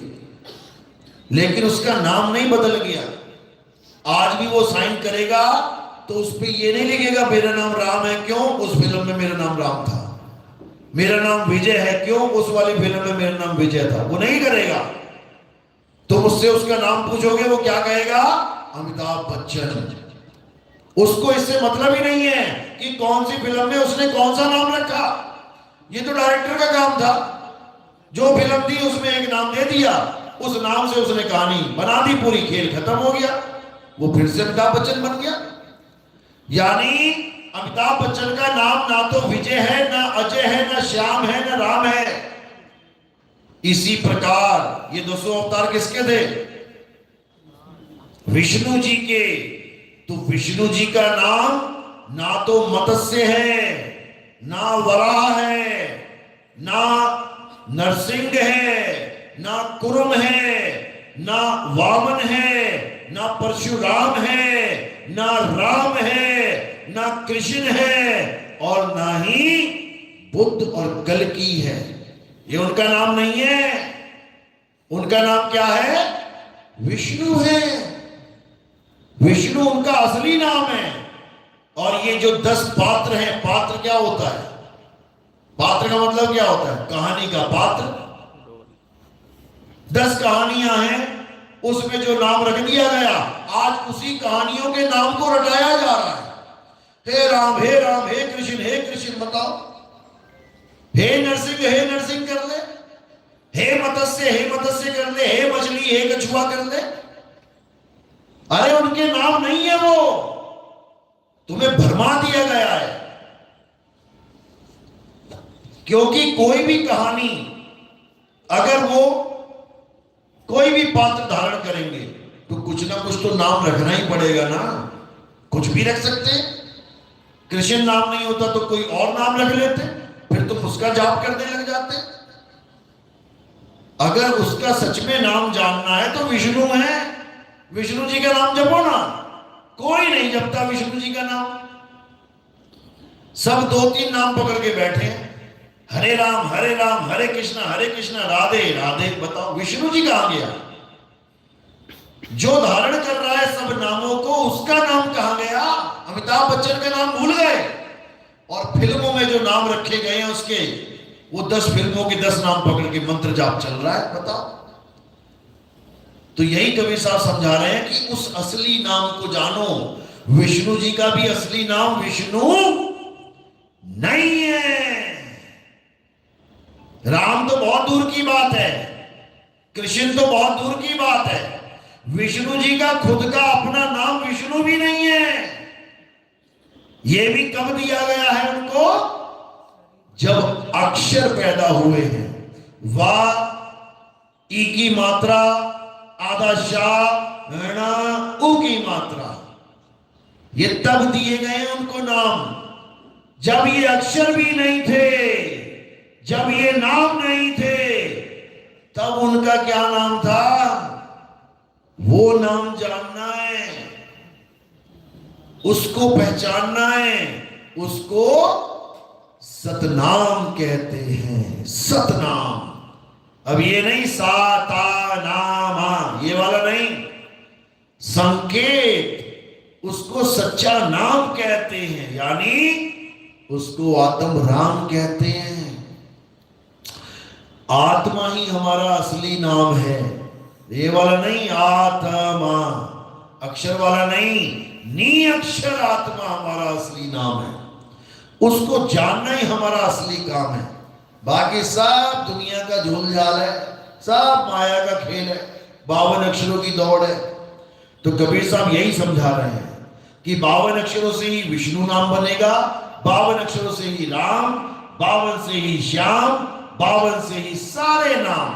लेकिन उसका नाम नहीं बदल गया। आज भी वो साइन करेगा तो उस पे ये नहीं लिखेगा मेरा नाम राम है, क्यों? उस फिल्म में मेरा नाम राम था। मेरा नाम विजय है, क्यों? उस वाली फिल्म में मेरा नाम विजय था। वो नहीं करेगा। तुम उससे उसका नाम पूछोगे, वो क्या कहेगा? अमिताभ बच्चन। उसको इससे मतलब ही नहीं है कि कौन सी फिल्म में उसने कौन सा नाम रखा। ये तो डायरेक्टर का काम था। जो फिल्म थी उसमें एक नाम दे दिया, उस नाम से उसने कहानी बना दी, पूरी खेल खत्म हो गया, वो फिर से अमिताभ बच्चन बन गया। यानी अमिताभ बच्चन का नाम ना तो विजय है, ना अजय है, ना श्याम है, ना राम है। इसी प्रकार ये 200 अवतार किसके थे? विष्णु जी के। तो विष्णु जी का नाम ना तो मत्स्य है, ना वराह है, ना नरसिंह है, ना कुर्म है, ना वामन है, ना परशुराम है, ना राम है, ना कृष्ण है, और ना ही बुद्ध और कल्कि है। ये उनका नाम नहीं है। उनका नाम क्या है? विष्णु है। विष्णु उनका असली नाम है। और ये जो 10 पात्र हैं, पात्र क्या होता है? पात्र का मतलब क्या होता है? कहानी का पात्र। 10 कहानियां हैं, उसमें जो नाम रख दिया गया, आज उसी कहानियों के नाम को रटाया जा रहा है। हे राम, हे राम, हे कृष्ण, हे कृष्ण। बताओ, हे नरसिंह कर ले, हे मत्स्य कर ले, हे मछली, हे कछुआ कर ले। अरे उनके नाम नहीं है वो, तुम्हें भरमा दिया गया है। क्योंकि कोई भी कहानी, अगर वो कोई भी पात्र धारण करेंगे तो कुछ ना कुछ तो नाम रखना ही पड़ेगा ना। कुछ भी रख सकते हैं। कृष्ण नाम नहीं होता तो कोई और नाम रख लेते, फिर तुम उसका जाप करने लग जाते। अगर उसका सच में नाम जानना है तो विष्णु है, विष्णु जी का नाम जपो ना। कोई नहीं जपता विष्णु जी का नाम। सब 2-3 नाम पकड़ के बैठे हैं। हरे राम हरे कृष्णा राधे राधे। बताओ विष्णु जी कहां गया? जो धारण कर रहा है सब नामों को, उसका नाम कहां गया? अमिताभ बच्चन का नाम भूल गए। और फिल्मों में जो नाम रखे गए हैं उसके, वो 10 फिल्मों के 10 नाम पकड़ के मंत्र जाप चल रहा है। बताओ। तो यही कबीर साहब समझा रहे हैं कि उस असली नाम को जानो। विष्णु जी का भी असली नाम विष्णु नहीं है। राम तो बहुत दूर की बात है, कृष्ण तो बहुत दूर की बात है। विष्णु जी का खुद का अपना नाम विष्णु भी नहीं है। यह भी कब दिया गया है उनको? जब अक्षर पैदा हुए हैं। वाह, ई की मात्रा, आधा शाह, ऊ की मात्रा, ये तब दिए गए उनको नाम। जब ये अक्षर भी नहीं थे, जब ये नाम नहीं थे, तब उनका क्या नाम था? वो नाम जानना है, उसको पहचानना है, उसको सतनाम कहते हैं। सतनाम। अब ये नहीं सा ता नाम, ये वाला नहीं। संकेत, उसको सच्चा नाम कहते हैं, यानी उसको आत्म राम कहते हैं। आत्मा ही हमारा असली नाम है। ये वाला नहीं, आत्मा अक्षर वाला नहीं, नी अक्षर आत्मा हमारा असली नाम है। उसको जानना ही हमारा असली काम है। बाकी सब दुनिया का झोल झाल है, सब माया का खेल है, 52 अक्षरों की दौड़ है। तो कबीर साहब यही समझा रहे हैं कि 52 अक्षरों से ही विष्णु नाम बनेगा, 52 अक्षरों से ही राम, 52 से ही श्याम, 52 से ही सारे नाम।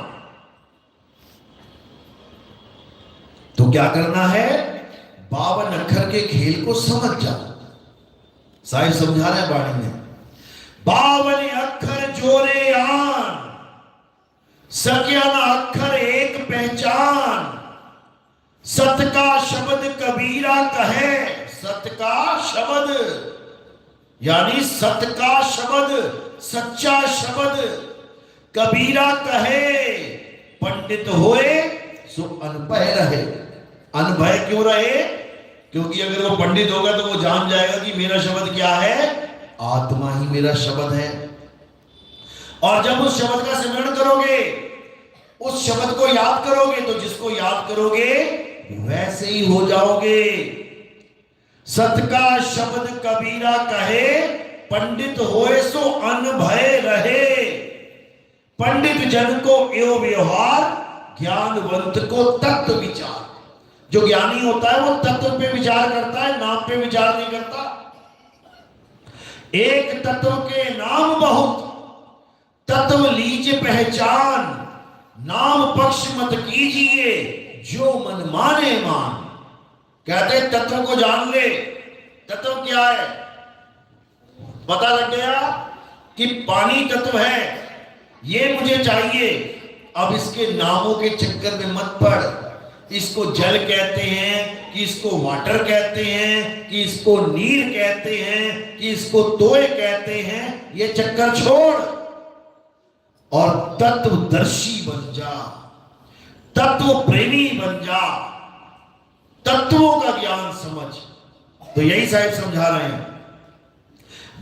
तो क्या करना है? 52 अक्षर के खेल को समझ जाओ। साहिब समझा रहे हैं बाणी में, 52 अक्षर जोरे आन, सकिया ना अक्षर एक पहचान। सत का शब्द कबीरा कहे, सत का शब्द यानी सत का शब्द, सच्चा शब्द कबीरा कहे। पंडित होए सो अनभय रहे। अनभय क्यों रहे? क्योंकि अगर वो पंडित होगा तो वो जान जाएगा कि मेरा शब्द क्या है, आत्मा ही मेरा शब्द है। और जब उस शब्द का सिमरण करोगे, उस शब्द को याद करोगे, तो जिसको याद करोगे वैसे ही हो जाओगे। सत का शब्द कबीरा कहे, पंडित होए सो अनभय रहे। पंडित जन को एवं व्यवहार, ज्ञानवंत को तत्व विचार। जो ज्ञानी होता है वो तत्व पे विचार करता है, नाम पे विचार नहीं करता। एक तत्व के नाम बहुत, तत्व लीजिए पहचान। नाम पक्ष मत कीजिए, जो मन माने मान। कहते तत्व को जान ले। तत्व क्या है? पता लग गया कि पानी तत्व है, ये मुझे चाहिए। अब इसके नामों के चक्कर में मत पड़। इसको जल कहते हैं, कि इसको वाटर कहते हैं, कि इसको नीर कहते हैं, कि इसको तोय कहते हैं, ये चक्कर छोड़ और तत्वदर्शी बन जा, तत्व प्रेमी बन जा, तत्वों का ज्ञान समझ। तो यही साहिब समझा रहे हैं।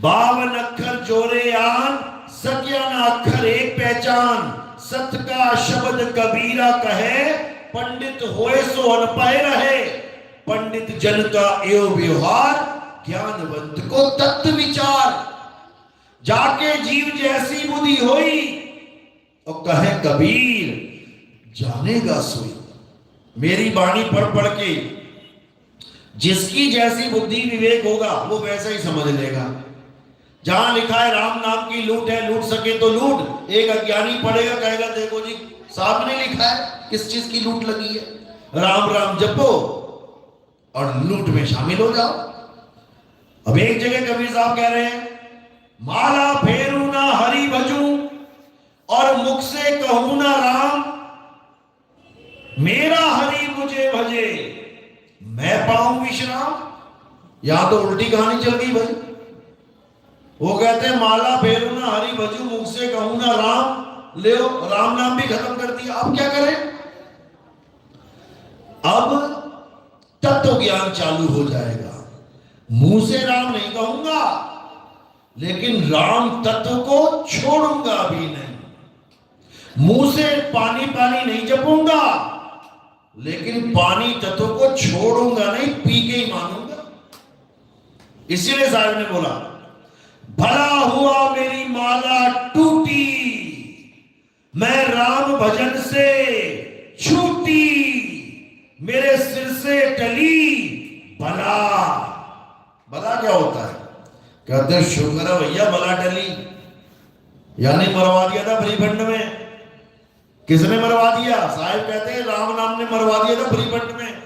52 अक्षर जोरे आन, सकिया ना अक्षर एक पहचान। सत का शब्द कबीरा कहे, पंडित होए सो अनपय रहे। पंडित जन का एवं व्यवहार, ज्ञानवंत को तत्व विचार। जाके जीव जैसी बुद्धि होई, और कहे कबीर जानेगा सोई। मेरी वाणी पढ़ पढ़ के जिसकी जैसी बुद्धि विवेक होगा वो वैसा ही समझ लेगा। जहां लिखा है राम नाम की लूट है, लूट सके तो लूट, एक अज्ञानी पढ़ेगा कहेगा देखो जी साहब ने लिखा है किस चीज की लूट लगी है, राम राम जपो और लूट में शामिल हो जाओ। अब एक जगह कबीर साहब कह रहे हैं, माला फेरू ना हरि भजू और मुख से कहूं ना राम। मेरा हरि मुझे भजे, मैं पाऊं विश्राम। यहां तो उल्टी कहानी चल गई भाई। वो कहते हैं माला फेरू ना हरि भजू, मुख से कहूं ना राम। ले राम नाम भी खत्म कर दिया। अब क्या करें? अब तत्व ज्ञान चालू हो जाएगा। मुंह से राम नहीं कहूंगा, लेकिन राम तत्व को छोड़ूंगा भी नहीं। मुंह से पानी पानी नहीं जपूंगा, लेकिन पानी तत्व को छोड़ूंगा नहीं, पी के ही मानूंगा। इसीलिए साहब ने बोला, भला हुआ मेरी माला टूटी, मैं राम भजन से छूटी। मेरे सिर से टली बला। बला क्या होता है? कहते हैं शुक्र है भैया बला टली, यानी मरवा दिया था भरीखंड में। किसने मरवा दिया? साहिब कहते हैं राम नाम ने मरवा दिया था भरीखंड में।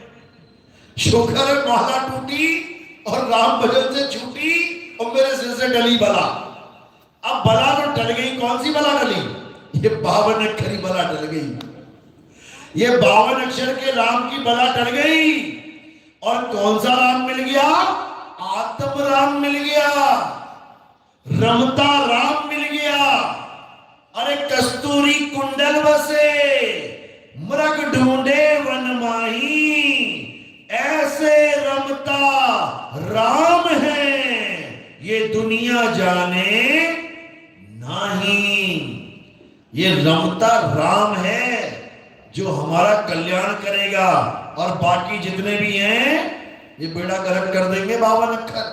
शुक्र है माला टूटी और राम भजन से छूटी और मेरे सिर से टली बला। अब बला तो टल गई, कौन सी बला टली? ये 52 अक्षरी बला टल गई। ये 52 अक्षर के राम की बला टल गई। और कौन सा राम मिल गया? आत्म राम मिल गया, रमता राम मिल गया। अरे कस्तूरी कुंडल बसे, मृग ढूंढे वन माही, ऐसे रमता राम है ये दुनिया जाने नहीं। ये रमता राम है जो हमारा कल्याण करेगा, और बाकी जितने भी हैं ये बेड़ा गर्क कर देंगे 52 अक्षर।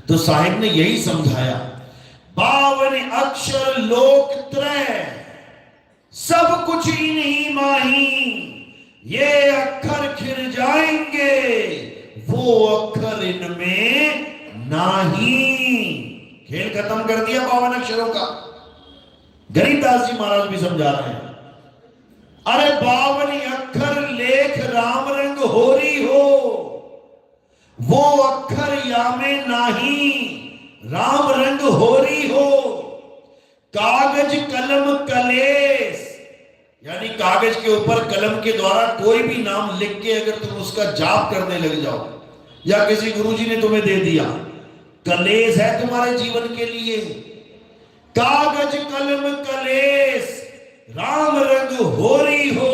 तो साहिब ने यही समझाया, 52 अक्षर लोक त्रय, सब कुछ इन्हीं माही। ये अक्षर खिर जाएंगे, वो अक्षर इनमें नहीं। खेल खत्म कर दिया 52 अक्षरों का। गरीबदास जी महाराज भी समझा रहे हैं, अरे 52 अक्षर लेख राम रंग होरी हो, वो अक्षर या में नाही राम रंग होरी हो। कागज कलम कलेस, यानी कागज के ऊपर कलम के द्वारा कोई भी नाम लिख के अगर तुम उसका जाप करने लग जाओ, या किसी गुरुजी ने तुम्हें दे दिया, कलेस है तुम्हारे जीवन के लिए। कागज कलम कलेस राम रंग होरी हो,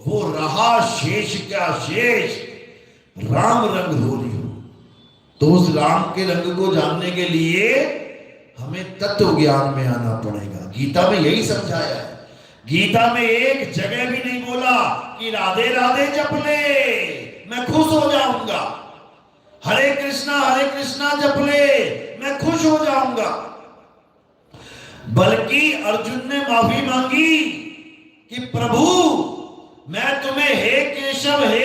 वो रहा शेष क्या शेष। राम रंग होरी हो। तो उस राम के रंग को जानने के लिए हमें तत्व ज्ञान में आना पड़ेगा। गीता में यही समझाया है। गीता में एक जगह भी नहीं बोला कि राधे राधे जप ले मैं खुश हो जाऊंगा, हरे कृष्णा जप ले मैं खुश हो जाऊंगा। बल्कि अर्जुन ने माफी मांगी कि प्रभु मैं तुम्हें हे केशव हे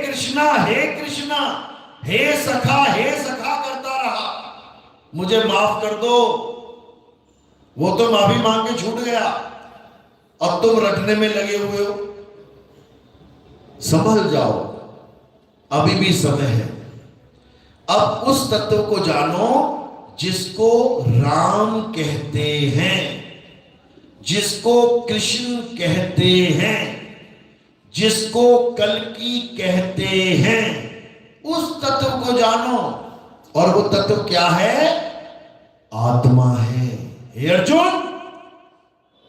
कृष्णा हे सखा करता रहा, मुझे माफ कर दो। वो तो माफी मांग के छूट गया, अब तुम रटने में लगे हुए हो। संभल जाओ, अभी भी समय है। अब उस तत्व को जानो जिसको राम कहते हैं, जिसको कृष्ण कहते हैं, जिसको कल्कि कहते हैं, उस तत्व को जानो। और वो तत्व क्या है? आत्मा है। हे अर्जुन,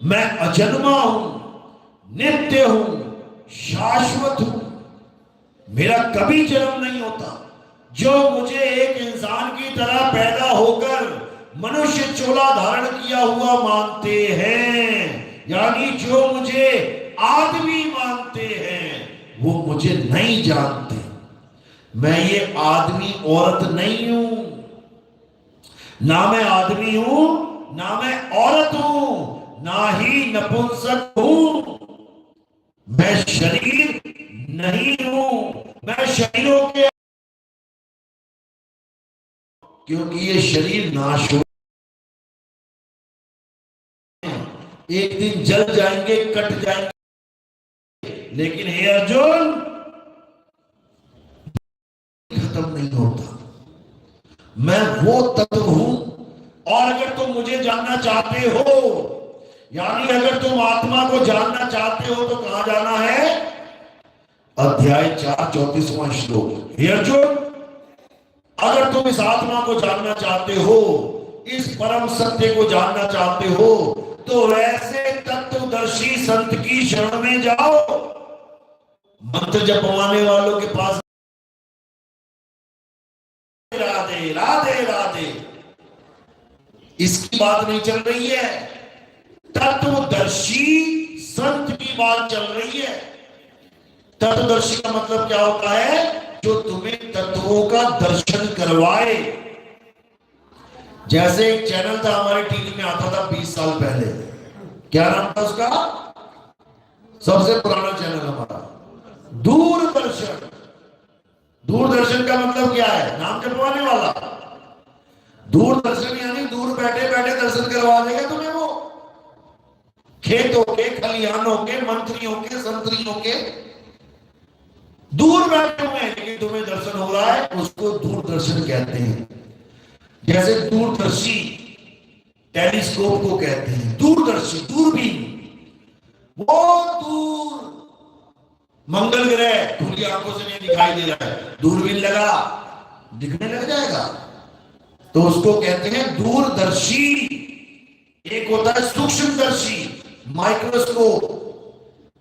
मैं अजन्मा हूं, नित्य हूं, शाश्वत हूं, मेरा कभी जन्म नहीं होता। जो मुझे एक इंसान की तरह पैदा होकर मनुष्य चोला धारण किया हुआ मानते हैं, यानी जो मुझे आदमी मानते हैं, वो मुझे नहीं जानते। मैं ये आदमी औरत नहीं हूं, ना मैं आदमी हूं ना मैं औरत हूं, ना ही नपुंसक हूं। मैं शरीर नहीं हूं, मैं शरीरों के, क्योंकि ये शरीर नाश हो, एक दिन जल जाएंगे, कट जाएंगे। लेकिन हे अर्जुन, खत्म नहीं होता। मैं वो तत्व हूं। और अगर तुम मुझे जानना चाहते हो, यानी अगर तुम आत्मा को जानना चाहते हो, तो कहां जाना है? अध्याय 4 34वां श्लोक। हे अर्जुन, अगर तुम इस आत्मा को जानना चाहते हो, इस परम सत्य को जानना चाहते हो, तो वैसे तत्वदर्शी संत की शरण में जाओ। मंत्र जपवाने वालों के पास राधे राधे राधे, इसकी बात नहीं चल रही है। तत्वदर्शी संत की बात चल रही है। तत्वदर्शी का मतलब क्या होता है? जो तुम्हें तत्वों का दर्शन करवाए। जैसे एक चैनल था हमारे टीवी में, आता था 20 साल पहले, क्या नाम था उसका? सबसे पुराना चैनल हमारा दूरदर्शन। दूरदर्शन का मतलब क्या है? नाम जपवाने वाला। दूरदर्शन यानी दूर बैठे बैठे दर्शन करवा देगा तुम्हें वो, खेतों के, खलिहानों के, मंत्रियों के, संतरियों के, दूर बैठे हुए हैं, लेकिन तुम्हें दर्शन हो रहा है, उसको दूरदर्शन कहते हैं। जैसे दूरदर्शी टेलीस्कोप को कहते हैं, दूरदर्शी दूरबीन। वो दूर मंगल ग्रह खुली आंखों से नहीं दिखाई दे रहा है, दूरबीन लगा दिखने लग जाएगा, तो उसको कहते हैं दूरदर्शी। एक होता है सूक्ष्मदर्शी, माइक्रोस्कोप।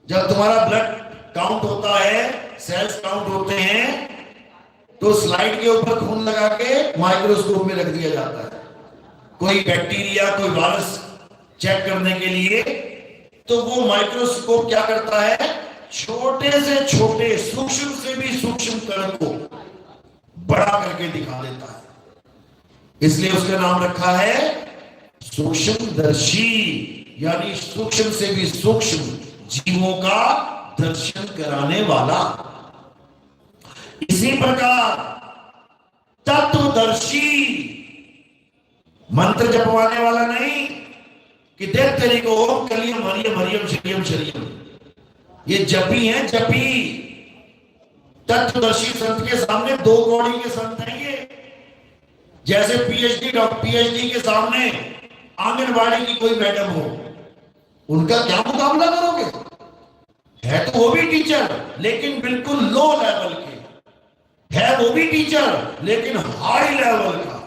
जब तुम्हारा ब्लड काउंट होता है, सेल्स काउंट होते हैं, तो स्लाइड के ऊपर खून लगा के माइक्रोस्कोप में रख दिया जाता है, कोई बैक्टीरिया, कोई वायरस चेक करने के लिए। तो वो माइक्रोस्कोप क्या करता है? छोटे से छोटे, सूक्ष्म से भी सूक्ष्म कण को बड़ा करके दिखा देता है। इसलिए उसका नाम रखा है सूक्ष्मदर्शी, यानी सूक्ष्म से भी सूक्ष्म जीवों का दर्शन कराने वाला। इसी प्रकार तत्वदर्शी मंत्र जपवाने वाला नहीं कि देख तेरी को ओम कलियम हरियम हरियम शरियम शरियम, ये जपी है, जपी। तत्वदर्शी संत के सामने दो कौड़ी के संत हैं ये। जैसे पीएचडी के सामने आंगनबाड़ी की कोई मैडम हो, उनका क्या मुकाबला करोगे? है तो वो भी टीचर, लेकिन बिल्कुल लो लेवल के। है वो भी टीचर, लेकिन हाई लेवल का।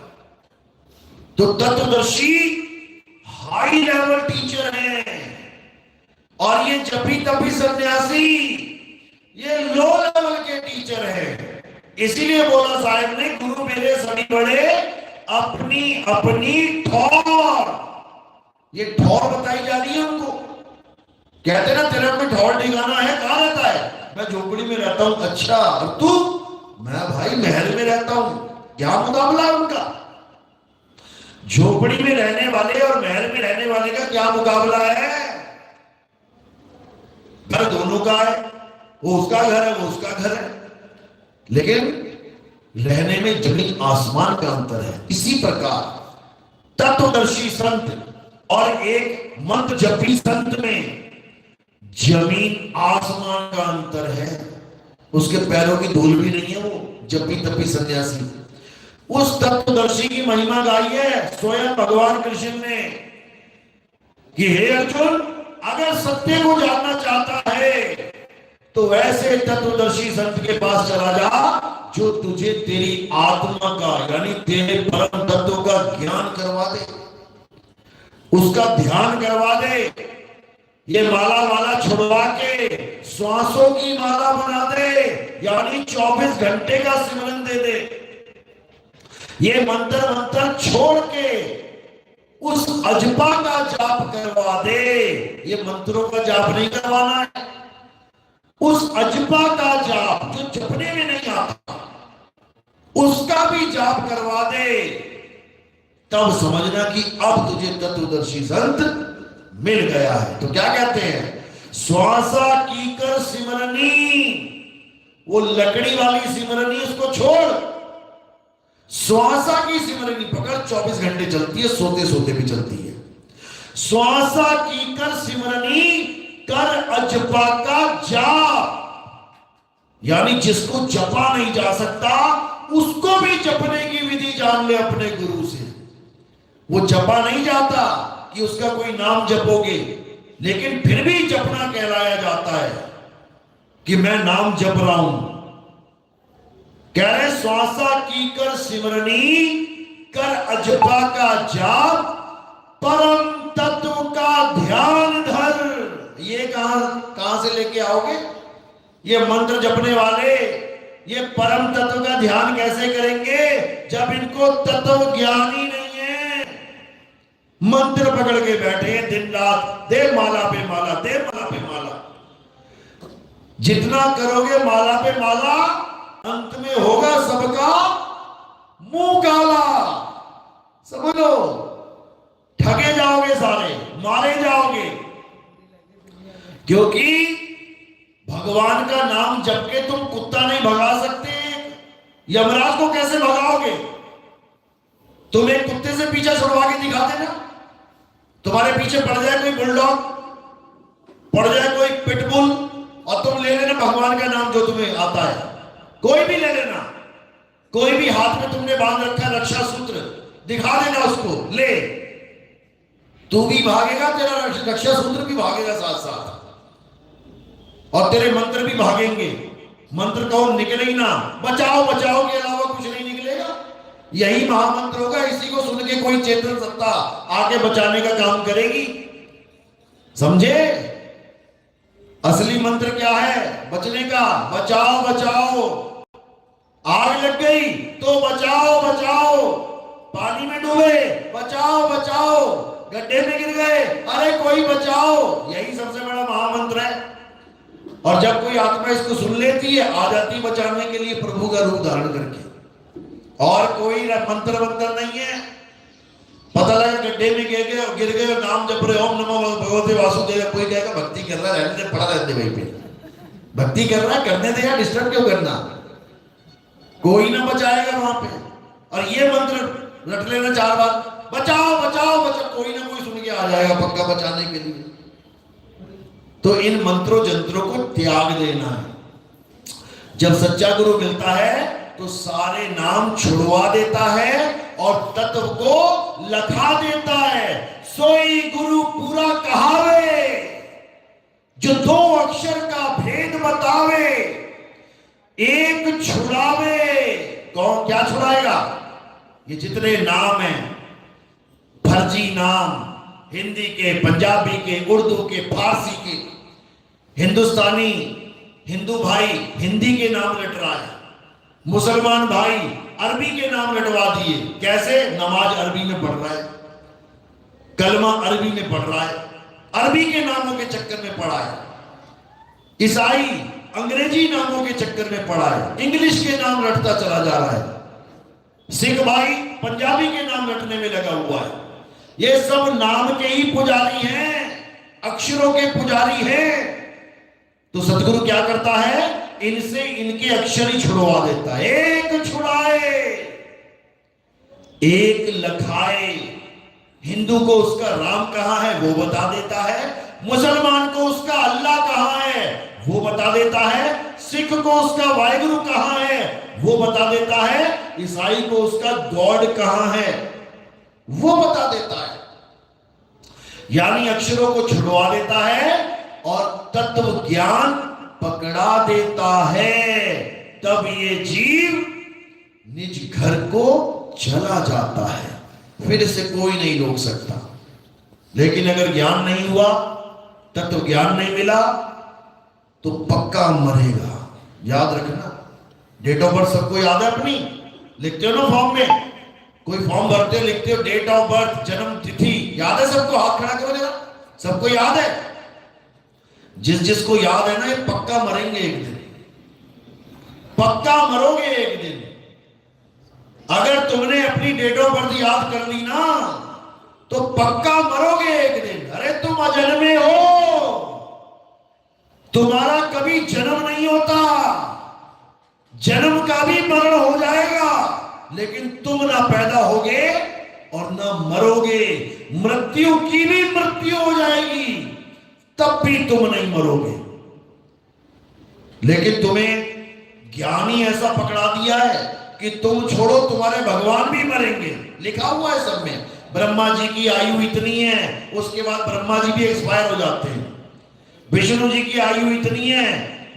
तो तत्वदर्शी हाई लेवल टीचर है। और ये जपी तपी सन्यासी ये लो लेवल के टीचर है। इसीलिए बोला साहब ने, गुरु मेरे सभी बड़े अपनी अपनी ठौर। ये ठौर बताई जा रही है उनको। कहते ना तेरे में ठौर ठिकाना है, कहां रहता है? मैं झोपड़ी में रहता हूं। अच्छा, और तू? मैं भाई महल में रहता हूं। क्या मुकाबला है उनका? झोपड़ी में रहने वाले और महल में रहने वाले का क्या मुकाबला है? घर दोनों का है, वो उसका घर है, वो उसका घर है, लेकिन रहने में जमीन आसमान का अंतर है। इसी प्रकार तत्वदर्शी संत और एक मंत्र जपी संत में जमीन आसमान का अंतर है। उसके पैरों की धूल भी नहीं है वो जपी तपी सन्यासी। उस तत्वदर्शी की महिमा गाई है स्वयं भगवान कृष्ण ने कि हे अर्जुन, अगर सत्य को जानना चाहता है तो वैसे तत्वदर्शी संत के पास चला जा जो तुझे तेरी आत्मा का यानी तेरे परम तत्व का ज्ञान करवा दे, उसका ध्यान करवा दे। ये माला वाला छुड़वा के श्वासों की माला बना दे, यानी 24 घंटे का सिमरन दे दे। ये मंत्र मंत्र छोड़ के उस अजपा का जाप करवा दे। ये मंत्रों का जाप नहीं करवाना है, उस अजपा का जाप जो जपने में नहीं आता उसका भी जाप करवा दे। तब समझना कि अब तुझे तत्वदर्शी संत मिल गया है। तो क्या कहते हैं? श्वासा की कर सिमरनी, वो लकड़ी वाली सिमरनी उसको छोड़, श्वासा की सिमरनी पकड़। 24 घंटे चलती है, सोते सोते भी चलती है। श्वासा की कर सिमरनी कर अजपा का जाप, यानी जिसको जपा नहीं जा सकता उसको भी जपने की विधि जान ले अपने गुरु से। वो जपा नहीं जाता कि उसका कोई नाम जपोगे, लेकिन फिर भी जपना कहलाया जाता है कि मैं नाम जप रहा हूं। कह रहे श्वासा की कर सिमरनी कर अजपा का जाप परम तत्व का ध्यान धर। ये कहां से लेके आओगे? ये मंत्र जपने वाले ये परम तत्व का ध्यान कैसे करेंगे जब इनको तत्व ज्ञान ही नहीं है? मंत्र पकड़ के बैठे हैं दिन रात, दे माला पे माला, दे माला पे माला। जितना करोगे माला पे माला, अंत में होगा सबका मुंह काला। समझ लो, ठगे जाओगे सारे, मारे जाओगे। क्योंकि भगवान का नाम जप के तुम कुत्ता नहीं भगा सकते। यमराज को कैसे भगाओगे? तुम एक कुत्ते से पीछा छुड़वा के दिखा देना, तुम्हारे पीछे पड़ जाए कोई बुलडॉग, पड़ जाए कोई पिटबुल, और तुम ले लेना भगवान का नाम जो तुम्हें आता है, कोई भी ले लेना। कोई भी हाथ में तुमने बांध रखा है रक्षा सूत्र, दिखा देना उसको, ले। तू भी भागेगा, तेरा रक्षा सूत्र भी भागेगा साथ साथ, और तेरे मंत्र भी भागेंगे। मंत्र कहो निकले ही ना, बचाओ बचाओ के अलावा कुछ नहीं निकलेगा। यही महामंत्र होगा, इसी को सुन के कोई चेतन सत्ता आके बचाने का काम करेगी। समझे? असली मंत्र क्या है बचने का? बचाओ बचाओ। आग लग गई तो बचाओ बचाओ, पानी में डूबे बचाओ बचाओ, गड्ढे में गिर गए अरे कोई बचाओ। यही सबसे बड़ा महामंत्र है। और जब कोई आत्मा इसको सुन लेती है, आ जाती बचाने के लिए प्रभु का रूप धारण करके। और कोई मंत्र मंत्र नहीं है। पता लगा गड्ढे में गिर गए और नाम जप रहे ओम नमो भगवते वासुदेव, कोई कहेगा भक्ति कर रहा है, रहने दे, पड़ा रहने दे वहीं पे। भक्ति कर रहा है, करने दे यार, डिस्टर्ब क्यों करना? कोई ना बचाएगा वहां पे। और ये मंत्र रट लेना 4 बार, बचाओ बचाओ बचाओ, कोई ना कोई सुन के आ जाएगा पक्का बचाने के लिए। तो इन मंत्रों जंत्रों को त्याग देना है। जब सच्चा गुरु मिलता है तो सारे नाम छुड़वा देता है और तत्व को लखा देता है। सोई गुरु पूरा कहावे, जो 2 अक्षर का भेद बतावे, एक छुड़ावे। कौन क्या छुड़ाएगा? ये जितने नाम हैं, फर्जी नाम, हिंदी के, पंजाबी के, उर्दू के, फारसी के, हिंदुस्तानी, हिंदू भाई हिंदी के नाम रट रहा है, मुसलमान भाई अरबी के नाम रटवा दिए। कैसे? नमाज अरबी में पढ़ रहा है, कलमा अरबी में पढ़ रहा है, अरबी के नामों के चक्कर में पढ़ा है। ईसाई अंग्रेजी नामों के चक्कर में पढ़ा है, इंग्लिश के नाम रटता चला जा रहा है। सिख भाई पंजाबी के नाम रटने में लगा हुआ है। ये सब नाम के ही पुजारी हैं, अक्षरों के पुजारी हैं। तो सतगुरु क्या करता है? इनसे इनके अक्षर ही छुड़वा देता है। एक छुड़ाए एक लखाए। हिंदू को उसका राम कहां है वो बता देता है, मुसलमान को उसका अल्लाह कहां है वो बता देता है, सिख को उसका वाहिगुरु कहां है वो बता देता है, ईसाई को उसका गॉड कहां है वो बता देता है। यानी अक्षरों को छुड़वा देता है और तत्व ज्ञान पकड़ा देता है। तब ये जीव निज घर को चला जाता है, फिर इसे कोई नहीं रोक सकता। लेकिन अगर ज्ञान नहीं हुआ, तत्व ज्ञान नहीं मिला, तो पक्का मरेगा। याद रखना, डेट ऑफ बर्थ सबको याद है अपनी? लिखते हो ना फॉर्म में, कोई फॉर्म भरते हो लिखते हो डेट ऑफ बर्थ, जन्म तिथि याद है सबको? हाथ खड़ा करो जरा, सबको याद है? जिसको याद है ना, ये पक्का मरेंगे एक दिन, पक्का मरोगे एक दिन। अगर तुमने अपनी डेट ऑफ बर्थ याद कर ली ना, तो पक्का मरोगे एक दिन। अरे तुम अजन्मे हो, तुम्हारा कभी जन्म नहीं होता, जन्म का भी मरण हो जाएगा, लेकिन तुम ना पैदा होगे और ना मरोगे। मृत्यु की भी मृत्यु हो जाएगी, तब भी तुम नहीं मरोगे। लेकिन तुम्हें ज्ञानी ऐसा पकड़ा दिया है कि तुम छोड़ो, तुम्हारे भगवान भी मरेंगे। लिखा हुआ है सब में, ब्रह्मा जी की आयु इतनी है, उसके बाद ब्रह्मा जी भी एक्सपायर हो जाते हैं। विष्णु जी की आयु इतनी है,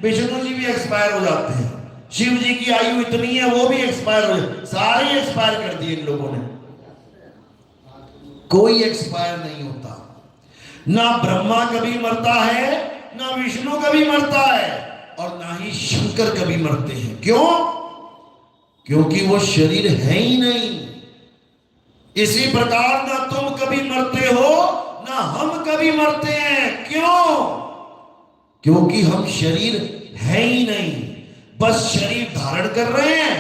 विष्णु जी भी एक्सपायर हो जाते हैं। शिव जी की आयु इतनी है, वो भी एक्सपायर हो जाते, सारे एक्सपायर कर दिए इन लोगों ने। कोई एक्सपायर नहीं होता। ना ब्रह्मा कभी मरता है, ना विष्णु कभी मरता है, और ना ही शंकर कभी मरते हैं। क्यों? क्योंकि वो शरीर है ही नहीं। इसी प्रकार ना तुम कभी मरते हो, ना हम कभी मरते हैं। क्यों? क्योंकि हम शरीर है ही नहीं। बस शरीर धारण कर रहे हैं,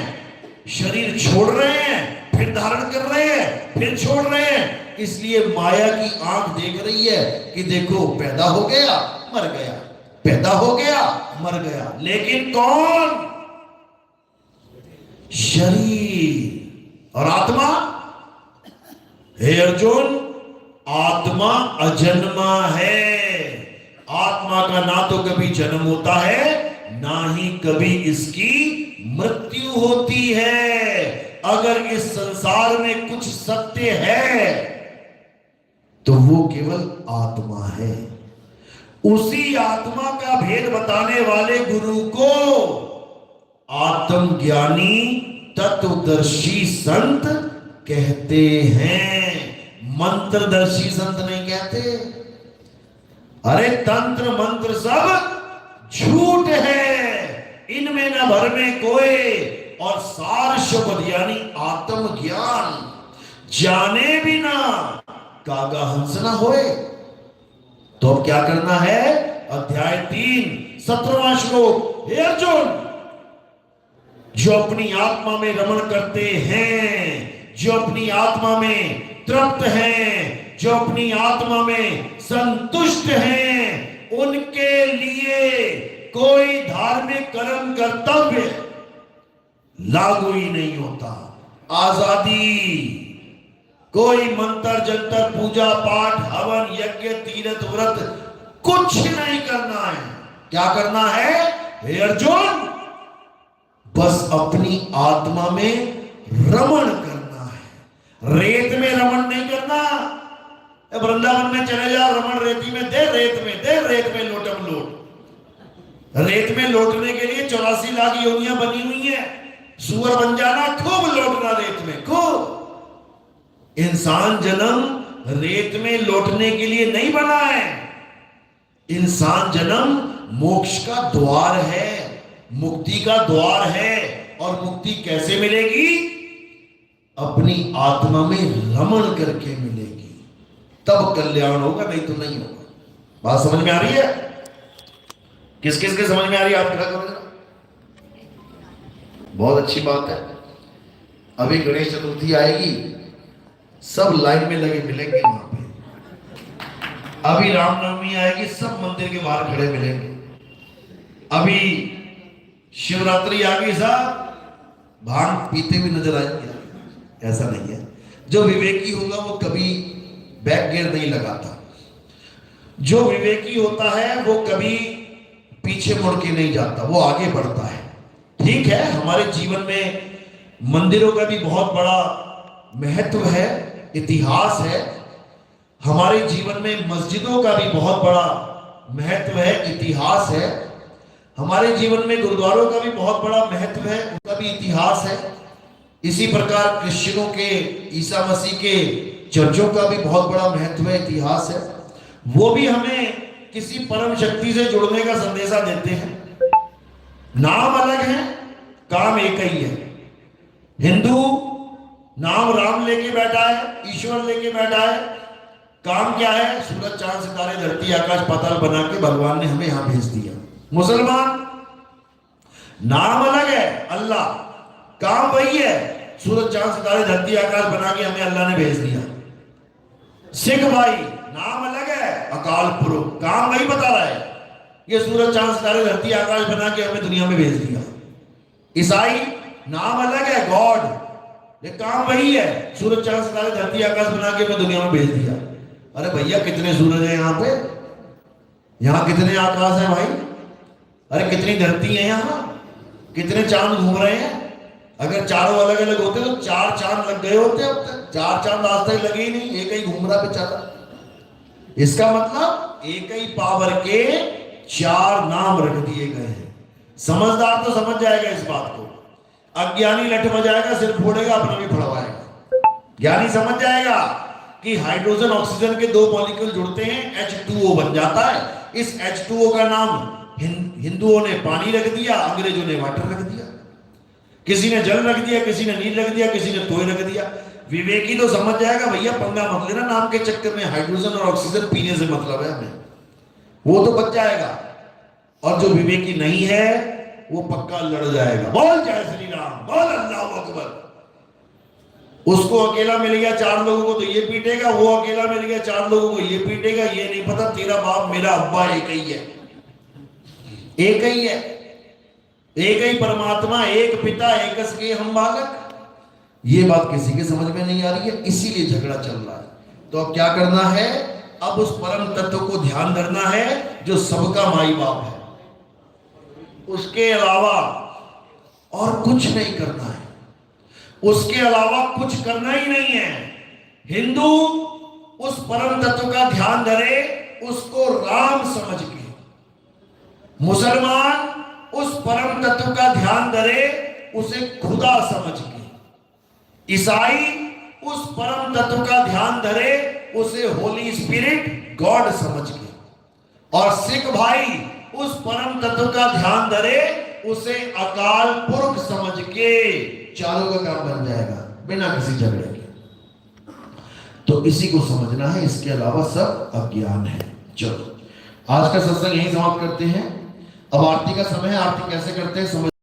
शरीर छोड़ रहे हैं, फिर धारण कर रहे हैं, फिर छोड़ रहे हैं। इसलिए माया की आंख देख रही है कि देखो पैदा हो गया मर गया, पैदा हो गया मर गया। लेकिन कौन? शरीर और आत्मा। हे अर्जुन, आत्मा अजन्मा है। आत्मा का ना तो कभी जन्म होता है, ना ही कभी इसकी मृत्यु होती है। अगर इस संसार में कुछ सत्य है तो वो केवल आत्मा है। उसी आत्मा का भेद बताने वाले गुरु को आत्मज्ञानी तत्वदर्शी संत कहते हैं, मंत्रदर्शी संत नहीं कहते। अरे तंत्र मंत्र सब झूठ है, इनमें न भर में कोई। और सार शब्द यानी आत्मज्ञान जाने बिना कागा हंस न होए। तो अब क्या करना है? अध्याय 3 17वां श्लोक। हे अर्जुन, जो अपनी आत्मा में रमण करते हैं, जो अपनी आत्मा में तृप्त हैं, जो अपनी आत्मा में संतुष्ट हैं, उनके लिए कोई धार्मिक कर्म कर्तव्य लागू ही नहीं होता। आजादी, कोई मंत्र जंतर पूजा पाठ हवन यज्ञ तीर्थ व्रत कुछ नहीं करना है। क्या करना है? हे अर्जुन, बस अपनी आत्मा में रमण करना है। रेत में रमण नहीं करना। वृंदावन में चले जाओ, रमण रेती में दे, रेत में दे, रेत में लोटम लोट। रेत में लौटने के लिए 84 लाख योनियां बनी हुई हैं। सुअर बन जाना, खूब लौटना रेत में, खूब। इंसान जन्म रेत में लौटने के लिए नहीं बना है। इंसान जन्म मोक्ष का द्वार है, मुक्ति का द्वार है। और मुक्ति कैसे मिलेगी? अपनी आत्मा में रमण करके मिलेगी, तब कल्याण होगा, नहीं तो नहीं होगा। बात समझ में आ रही है? किस किस के समझ में आ रही है? आप क्या करोगे? बहुत अच्छी बात है। अभी गणेश चतुर्थी आएगी, सब लाइन में लगे मिलेंगे वहां पे। अभी रामनवमी आएगी, सब मंदिर के बाहर खड़े मिलेंगे। अभी शिवरात्रि आ गई, साहब भांग पीते भी नजर आएंगे। ऐसा नहीं है। जो विवेकी होगा वो कभी बैक गियर नहीं लगाता। जो विवेकी होता है वो कभी पीछे मुड़ के नहीं जाता, वो आगे बढ़ता है। ठीक है, हमारे जीवन में मंदिरों का भी बहुत बड़ा महत्व है, इतिहास है। हमारे जीवन में मस्जिदों का भी बहुत बड़ा महत्व है, इतिहास है। हमारे जीवन में गुरुद्वारों का भी बहुत बड़ा महत्व है, उनका भी इतिहास है। इसी प्रकार क्रिश्चियनों के, ईसा मसीह के चर्चों का भी बहुत बड़ा महत्व है, इतिहास है। वो भी हमें किसी परम शक्ति से जुड़ने का संदेशा देते हैं। नाम अलग है, काम एक ही है। हिंदू नाम राम लेके बैठा है, ईश्वर लेके बैठा है। काम क्या है? सूरज चांद सितारे धरती आकाश पाताल बना के भगवान ने हमें यहां भेज दिया। मुसलमान नाम अलग है, अल्लाह, काम वही है, सूरज चांद सितारे धरती आकाश बना के हमें अल्लाह ने भेज दिया। सिख भाई नाम अलग है, अकाल पुरुष, काम वही बता रहा है, ये सूरज चांद सितारे धरती आकाश बना के हमें दुनिया में भेज दिया। ईसाई नाम अलग है, गॉड, ये काम वही है, सूरज चांद सितारे धरती आकाश बना के हमें दुनिया में भेज दिया। अरे भैया कितने सूरज है यहाँ पे, यहाँ कितने आकाश है भाई, अरे कितनी धरती है यहाँ, कितने चांद घूम रहे हैं। अगर चारों अलग अलग होते तो 4 चांद लग गए होते, अब तक 4 चांद आज तक लगे ही नहीं, एक ही घूम रहा बेचारा। इसका मतलब एक ही पावर के 4 नाम रख दिए गए हैं। समझदार तो समझ जाएगा इस बात को, अज्ञानी लठ बजाएगा, सिर फोड़ेगा, अपना भी फड़वाएगा। ज्ञानी समझ जाएगा कि हाइड्रोजन ऑक्सीजन के 2 मॉलिक्यूल जुड़ते हैं, H2O बन जाता है। इस H2O का नाम हिंदुओं ने पानी रख दिया, अंग्रेजों ने वाटर रख दिया, किसी ने जल रख दिया, किसी ने नील रख दिया, किसी ने तोय रख दिया। विवेकी तो समझ जाएगा भैया पंगा मत लेना नाम के चक्कर में, हाइड्रोजन और ऑक्सीजन पीने से मतलब है हमें, वो तो बच जाएगा। और जो विवेकी नहीं है वो पक्का लड़ जाएगा। बोल जय श्री राम, बोल अल्लाहू अकबर। उसको अकेला मिल गया 4 लोगों को तो ये पीटेगा, वो अकेला मिल गया 4 लोगों को ये पीटेगा। ये नहीं पता तेरा बाप मेरा अब्बा एक ही है, एक ही है, एक ही परमात्मा, एक पिता एक के हम बालक। ये बात किसी के समझ में नहीं आ रही है, इसीलिए झगड़ा चल रहा है। तो अब क्या करना है? अब उस परम तत्व को ध्यान करना है जो सबका माई बाप है, उसके अलावा और कुछ नहीं करना है, उसके अलावा कुछ करना ही नहीं है। हिंदू उस परम तत्व का ध्यान धरे, उसको राम समझ के, मुसलमान उस परम तत्व का ध्यान धरे, उसे खुदा समझ के, ईसाई उस परम तत्व का ध्यान धरे, उसे होली स्पिरिट गॉड समझ के, और सिख भाई उस परम तत्व का ध्यान धरे, उसे अकाल पुरख समझ के। चारों का काम बन जाएगा बिना किसी झगड़े के। तो इसी को समझना है, इसके अलावा सब अज्ञान है। चलो आज का सत्संग यही समाप्त करते हैं। अब आरती का समय है, आरती कैसे करते हैं समझ